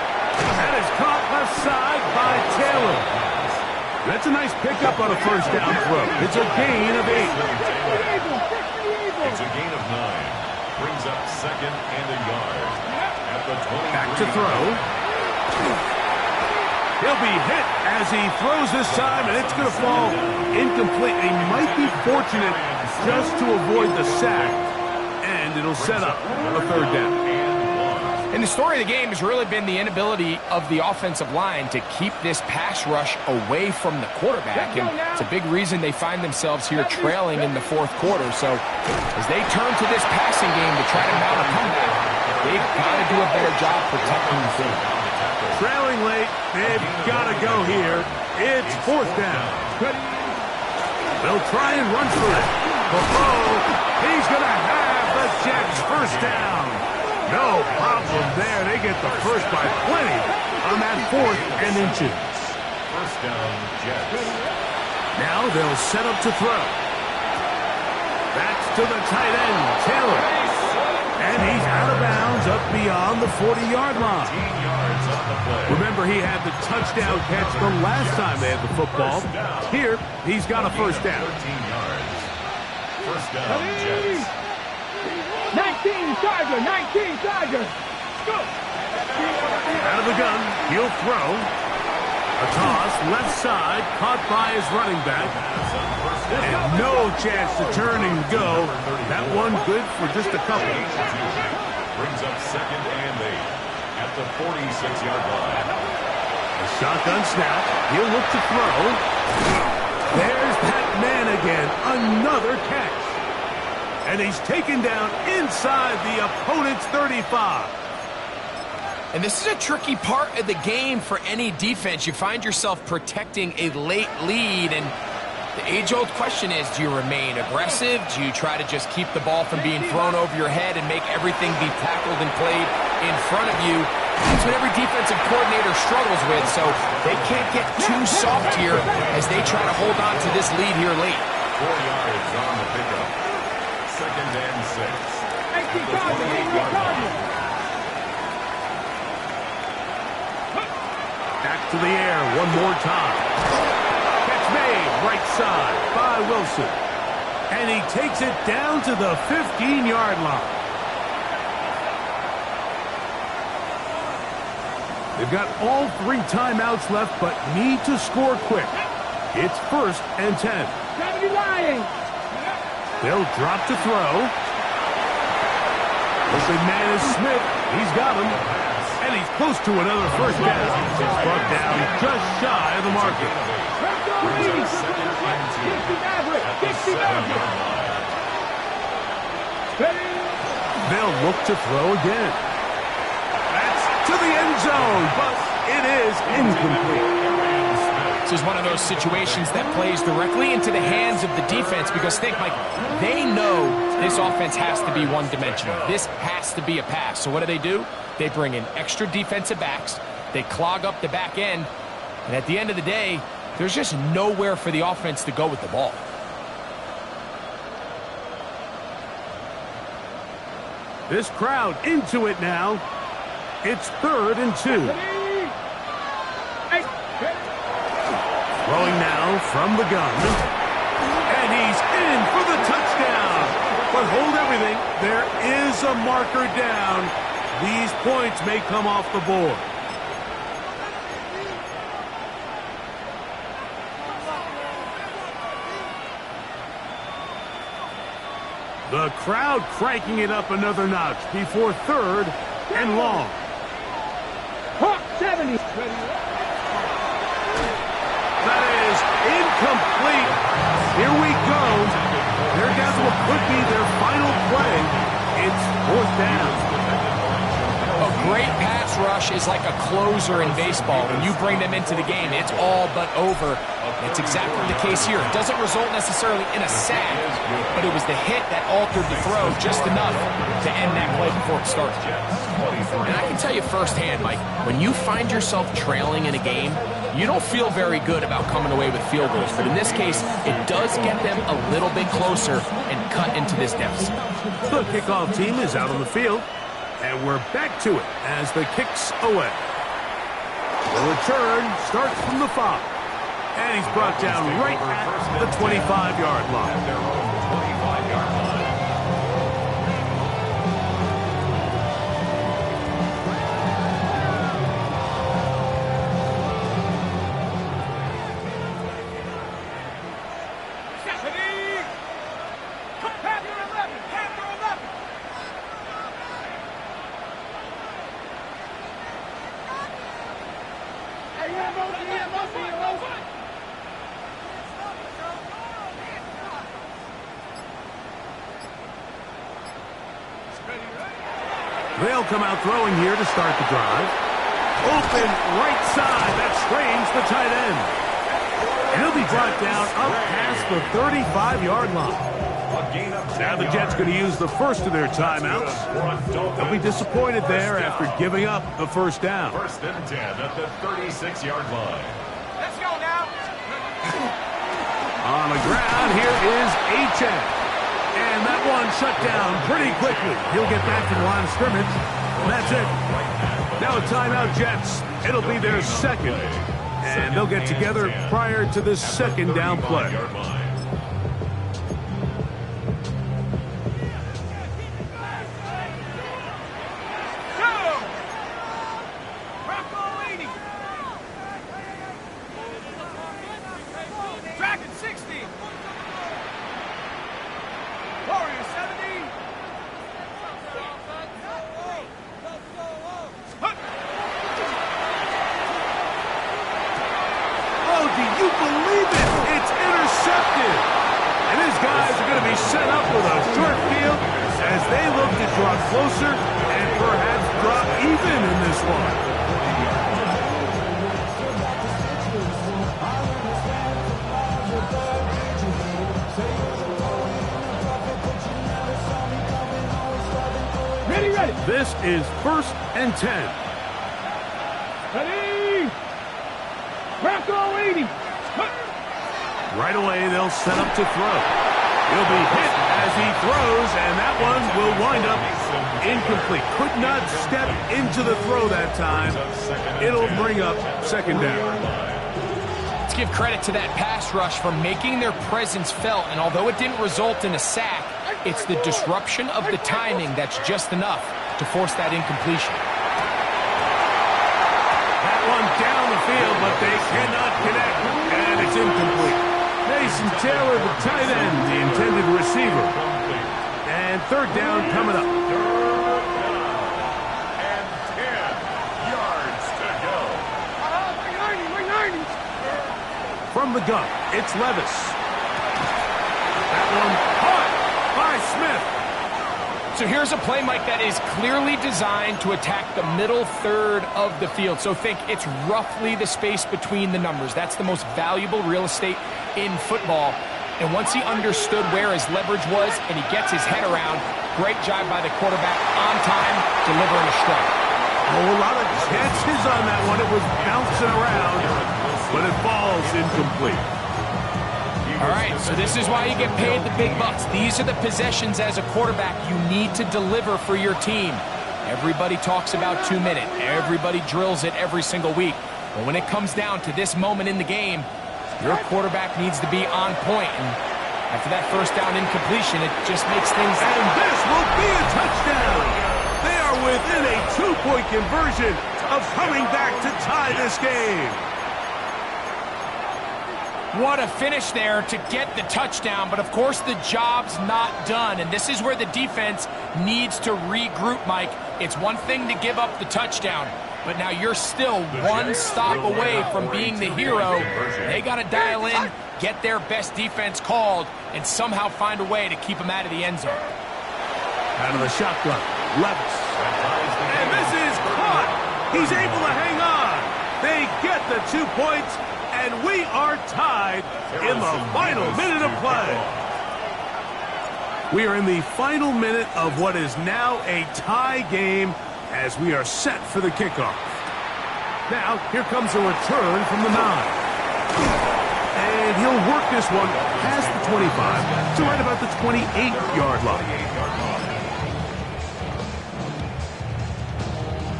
That is caught left side by Taylor. That's a nice pickup on a 1st down throw. It's a gain of 8. It's a gain of 9. Brings up 2nd and a yard. At the 20. Back to throw. He'll be hit as he throws this time, and it's going to fall incomplete. He might be fortunate just to avoid the sack, and it'll set up a 3rd down. And the story of the game has really been the inability of the offensive line to keep this pass rush away from the quarterback. And it's a big reason they find themselves here trailing in the 4th quarter. So as they turn to this passing game to try to mount a comeback, they've got to do a better job protecting the field. Trailing late, they've got to go here. It's 4th down. They'll try and run for it. He's going to have the Jets' 1st down. No problem there. They get the first by plenty on that 4th and inches. 1st down, Jets. Now they'll set up to throw. That's to the tight end, Taylor. And he's out of bounds up beyond the 40-yard line. 15 yards on the play. Remember, he had the touchdown catch the last time they had the football. Here, he's got a 1st down. 13 yards. 1st down, Jets. 19 Charger. Go. Out of the gun, he'll throw. A toss, left side, caught by his running back. And no chance to turn and go. That one good for just a couple. Brings up 2nd and 8 at the 46-yard line. A shotgun snap. He'll look to throw. There's that man again. Another catch. And he's taken down inside the opponent's 35. And this is a tricky part of the game for any defense. You find yourself protecting a late lead, and the age-old question is, do you remain aggressive? Do you try to just keep the ball from being thrown over your head and make everything be tackled and played in front of you? That's what every defensive coordinator struggles with, so they can't get too soft here as they try to hold on to this lead here late. 4 yards on the pickup. 2nd and 6. Back to the air one more time. Catch made right side by Wilson. And he takes it down to the 15-yard line. They've got all 3 timeouts left, but need to score quick. It's 1st and 10. They'll drop to throw. The big man is Smith. He's got him. And he's close to another 1st down. It's brought down just shy of the marker. They'll look to throw again. That's to the end zone, but it is incomplete. This is one of those situations that plays directly into the hands of the defense because think, Mike, they know this offense has to be one-dimensional. This has to be a pass. So what do? They bring in extra defensive backs. They clog up the back end. And at the end of the day, there's just nowhere for the offense to go with the ball. This crowd into it now. It's 3rd and 2. Throwing now from the gun. And he's in for the touchdown. But hold everything. There is a marker down. These points may come off the board. The crowd cranking it up another notch before 3rd and long. 70. That is incomplete. Here we go. They're down to what could be their final play. It's 4th down. A great pass rush is like a closer in baseball. When you bring them into the game, it's all but over. It's exactly the case here. It doesn't result necessarily in a sack, but it was the hit that altered the throw just enough to end that play before it started. And I can tell you firsthand, Mike, when you find yourself trailing in a game, you don't feel very good about coming away with field goals. But in this case, it does get them a little bit closer and cut into this deficit. The kickoff team is out on the field, and we're back to it as the kick's away. The return starts from the 5. And he's brought down right at the 25-yard line. At their own 25-yard line. They'll come out throwing here to start the drive. Open right side. That strains the tight end. And he'll be brought down up past the 35-yard line. Now the Jets going to use the first of their timeouts. They'll be disappointed there after giving up the first down. 1st and 10 at the 36-yard line. Let's go now. On the ground, here is Achane. And that one shut down pretty quickly. He'll get back to the line of scrimmage. And that's it. Now a timeout, Jets. It'll be their 2nd. And they'll get together prior to the 2nd down play. Closer and perhaps drop even in this one. Ready. This is 1st and 10. Ready. Bronco 80. Right away, they'll set up to throw. He'll be hit as he throws, and that one will wind up incomplete. Could not step into the throw that time. It'll bring up 2nd down. Let's give credit to that pass rush for making their presence felt, and although it didn't result in a sack, it's the disruption of the timing that's just enough to force that incompletion. That one down the field, but they cannot connect, and it's incomplete. Mason Taylor, the tight end, the intended receiver. And 3rd down coming up. And 10 yards to go. From the gun, it's Levis. That one caught by Smith. So here's a play, Mike, that is clearly designed to attack the middle 3rd of the field. So think it's roughly the space between the numbers. That's the most valuable real estate in football. And once he understood where his leverage was and he gets his head around, great job by the quarterback on time, delivering a strike. Oh, a lot of chances on that one. It was bouncing around, but it falls incomplete. He All right, so this is why you get paid the big bucks. These are the possessions as a quarterback you need to deliver for your team. Everybody talks about 2 minutes. Everybody drills it every single week. But when it comes down to this moment in the game, your quarterback needs to be on point. And after that first down incompletion, it just makes things... And this will be a touchdown. They are within a 2-point conversion of coming back to tie this game. What a finish there to get the touchdown, but of course the job's not done, and this is where the defense needs to regroup, Mike. It's one thing to give up the touchdown, but now you're still one stop away from being the hero. They got to dial in, get their best defense called, and somehow find a way to keep them out of the end zone. Out of the shotgun, Levis. And this is caught. He's able to hang on. They get the 2 points. And we are tied in the final minute of play. We are in the final minute of what is now a tie game as we are set for the kickoff. Now, here comes a return from the 9. And he'll work this one past the 25 to right about the 28-yard line.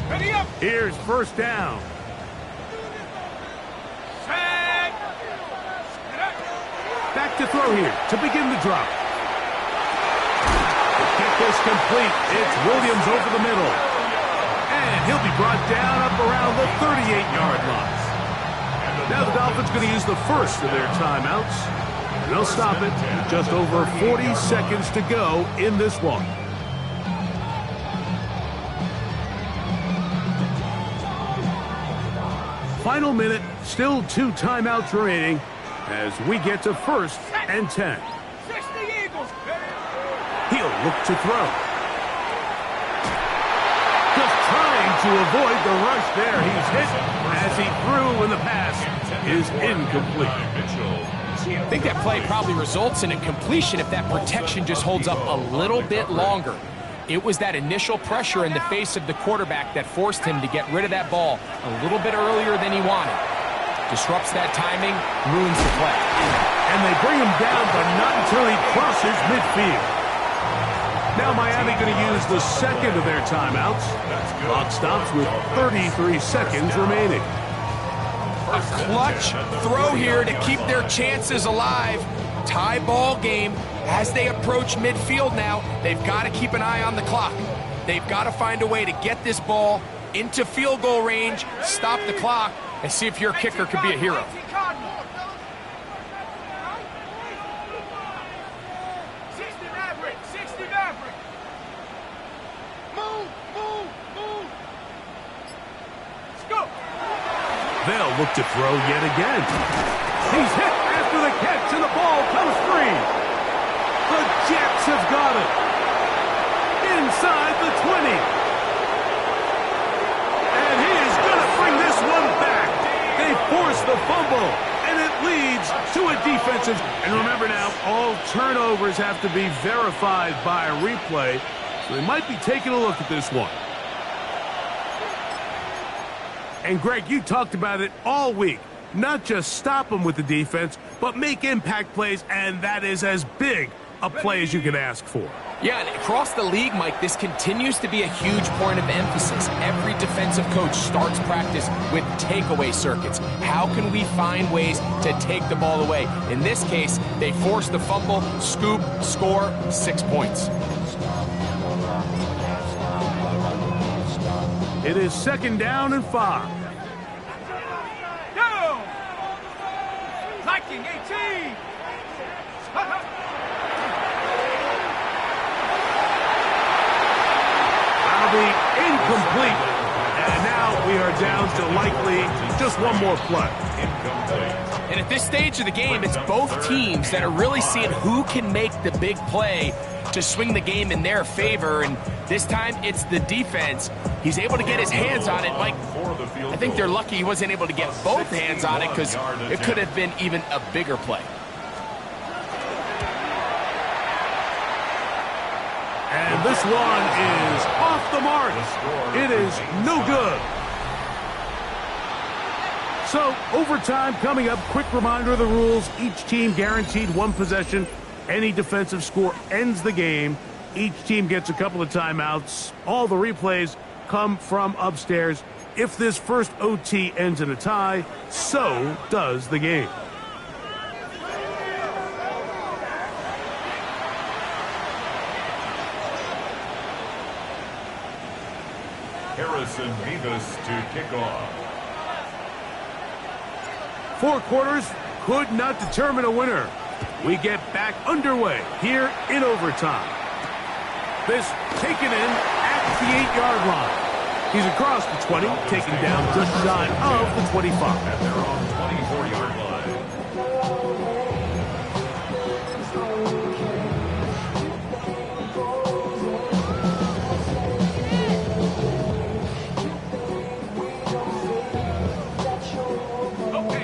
Ready up. Here's first down. Back to throw here to begin the drop. The kick is complete. It's Williams over the middle. And he'll be brought down up around the 38-yard line. Now the Dolphins going to use the first of their timeouts. And they'll stop it with just over 40 seconds to go in this one. Final minute, still 2 timeouts remaining as we get to 1st and 10. 60 Eagles. He'll look to throw. Just trying to avoid the rush there. He's hit as he threw when the pass is incomplete. I think that play probably results in a completion if that protection just holds up a little bit longer. It was that initial pressure in the face of the quarterback that forced him to get rid of that ball a little bit earlier than he wanted. Disrupts that timing, ruins the play. And they bring him down, but not until he crosses midfield. Now Miami going to use the second of their timeouts. Clock stops with 33 seconds remaining. A clutch throw here to keep their chances alive. Tie ball game. As they approach midfield now, they've got to keep an eye on the clock. They've got to find a way to get this ball into field goal range, stop the clock, and see if your kicker could be a hero. 60 Maverick. 60 Maverick. Move. Let's go. They'll look to throw yet again. He's hit after the catch, and the ball comes free. The Jets have got it. Inside the 20. And he is going to bring this one back. They force the fumble, and it leads to a defensive. And remember now, all turnovers have to be verified by a replay, so they might be taking a look at this one. And Greg, you talked about it all week. Not just stop them with the defense, but make impact plays, and that is as big a play as you can ask for. Yeah, and across the league, Mike, this continues to be a huge point of emphasis. Every defensive coach starts practice with takeaway circuits. How can we find ways to take the ball away? In this case, they force the fumble, scoop, score, 6 points. It is 2nd down and 5. Go. Liking 18. Incomplete. And now we are down to likely just one more play. And at this stage of the game, it's both teams that are really seeing who can make the big play to swing the game in their favor. And this time, it's the defense. He's able to get his hands on it. Mike, I think they're lucky he wasn't able to get both hands on it because it could have been even a bigger play. And this one is off the mark. It is no good. So, overtime coming up. Quick reminder of the rules. Each team guaranteed one possession. Any defensive score ends the game. Each team gets a couple of timeouts. All the replays come from upstairs. If this first OT ends in a tie, so does the game. Harrison Davis to kick off. 4 quarters could not determine a winner. We get back underway here in overtime. This taken in at the 8-yard line. He's across the 20, taken down just shy of the 25. At their own 24-yard line.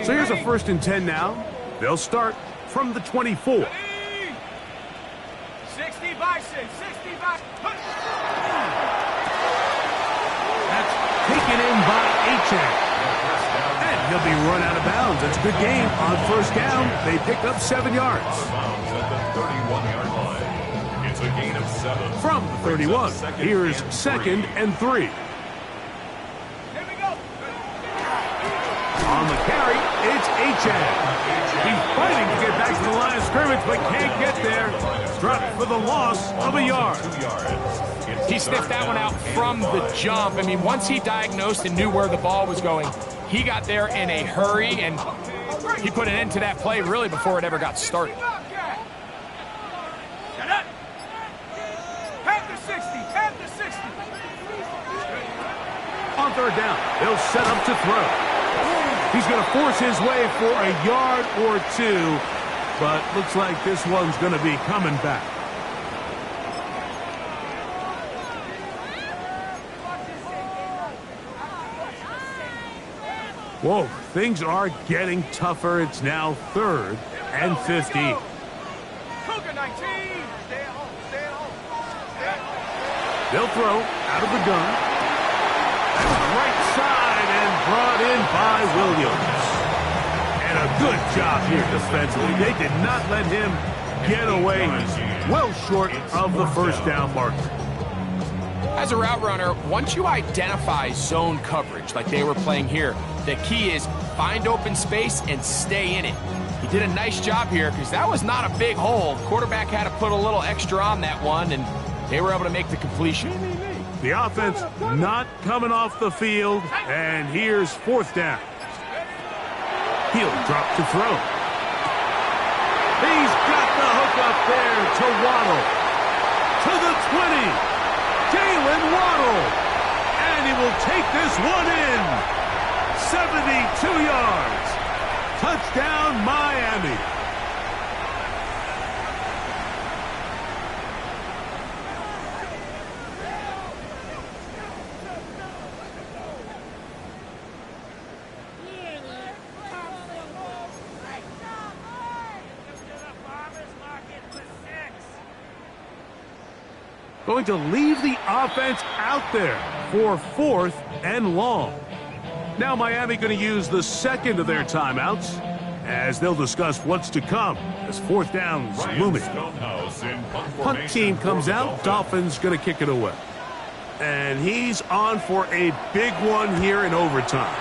So here's a 1st and 10 now. They'll start from the 24. 60 by 6, 60 by... That's taken in by H.A. And he'll be run out of bounds. That's a good game on 1st down. They pick up 7 yards. Bounds at the 31-yard line. It's a gain of 7. From the 31, here's 2nd and 3. Here we go. On the carry, it's H.A. He's fighting to get back to the line of scrimmage, but can't get there. Dropped for the loss of a yard. He sniffed that one out from the jump. I mean, once he diagnosed and knew where the ball was going, he got there in a hurry, and he put an end to that play really before it ever got started. On 3rd down, they'll set up to throw. He's going to force his way for a yard or 2, but looks like this one's going to be coming back. Whoa, things are getting tougher. It's now 3rd and 15. Cougar 19. Stay at home. Stay at home. Stay at home. They'll throw out of the gun. Right side and brought in by Williams. And a good job here defensively. They did not let him get away. Well short of the 1st down marker. As a route runner, once you identify zone coverage like they were playing here, the key is find open space and stay in it. He did a nice job here because that was not a big hole. Quarterback had to put a little extra on that one, and they were able to make the completion. The offense not coming off the field, and here's 4th down. He'll drop to throw. He's got the hook up there to Waddle. To the 20. Jalen Waddle. And he will take this one in. 72 yards. Touchdown, Miami. Going to leave the offense out there for 4th and long. Now Miami going to use the 2nd of their timeouts as they'll discuss what's to come as 4th down's looming. Punt team comes out. Dolphins going to kick it away. And he's on for a big one here in overtime.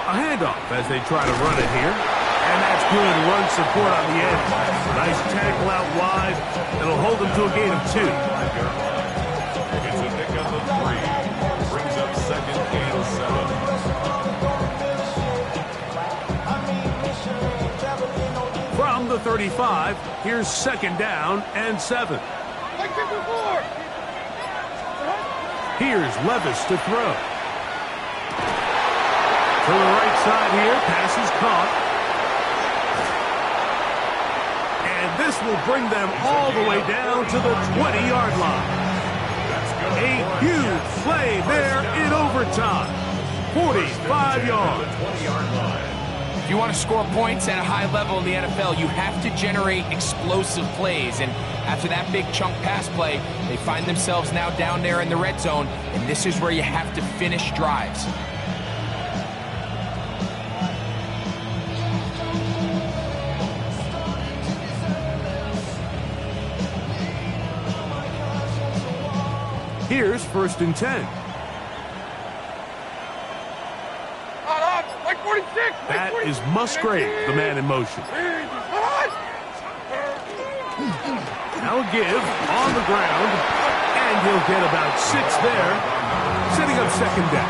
A handoff as they try to run it here. And that's good run support on the end. Nice tackle out wide. It'll hold them to a gain of 2. It's a pickup of 3. Brings up 2nd and 7. From the 35, here's 2nd down and 7. Here's Levis to throw. To the right side here, pass is caught. And this will bring them all the way down to the 20-yard line. A huge play there in overtime. 45 yards. If you want to score points at a high level in the NFL, you have to generate explosive plays. And after that big chunk pass play, they find themselves now down there in the red zone. And this is where you have to finish drives. Here's 1st and 10. Like 46. That is Musgrave, the man in motion. Now a give on the ground, and he'll get about 6 there, setting up 2nd down.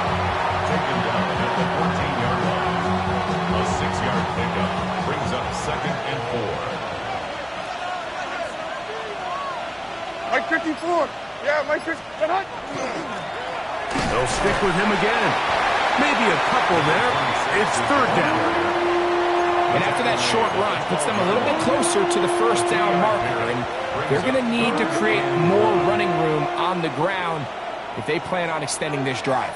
Taken down at the 14-yard line. A 6-yard pickup brings up 2nd and 4. Like 54. Yeah, Mike, They'll stick with him again. Maybe a couple there. It's 3rd down. And after that short run, puts them a little bit closer to the 1st down marker. And they're going to need to create more running room on the ground if they plan on extending this drive.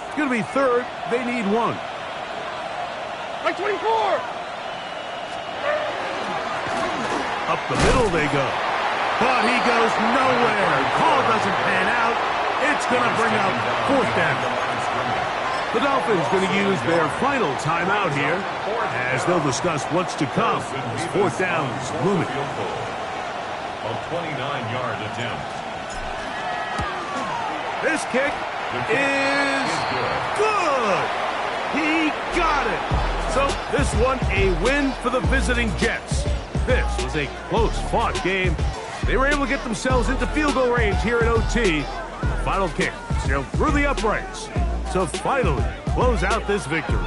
It's going to be 3rd. They need 1. Like 24. Up the middle they go. But he goes nowhere. Call doesn't pan out. It's going to bring up 4th down. The Dolphins going to use their final timeout here as they'll discuss what's to come as 4th down is looming. A 29-yard attempt. This kick is good. He got it. So this one a win for the visiting Jets. This was a close-fought game. They were able to get themselves into field goal range here at OT. The final kick sailed through the uprights to finally close out this victory.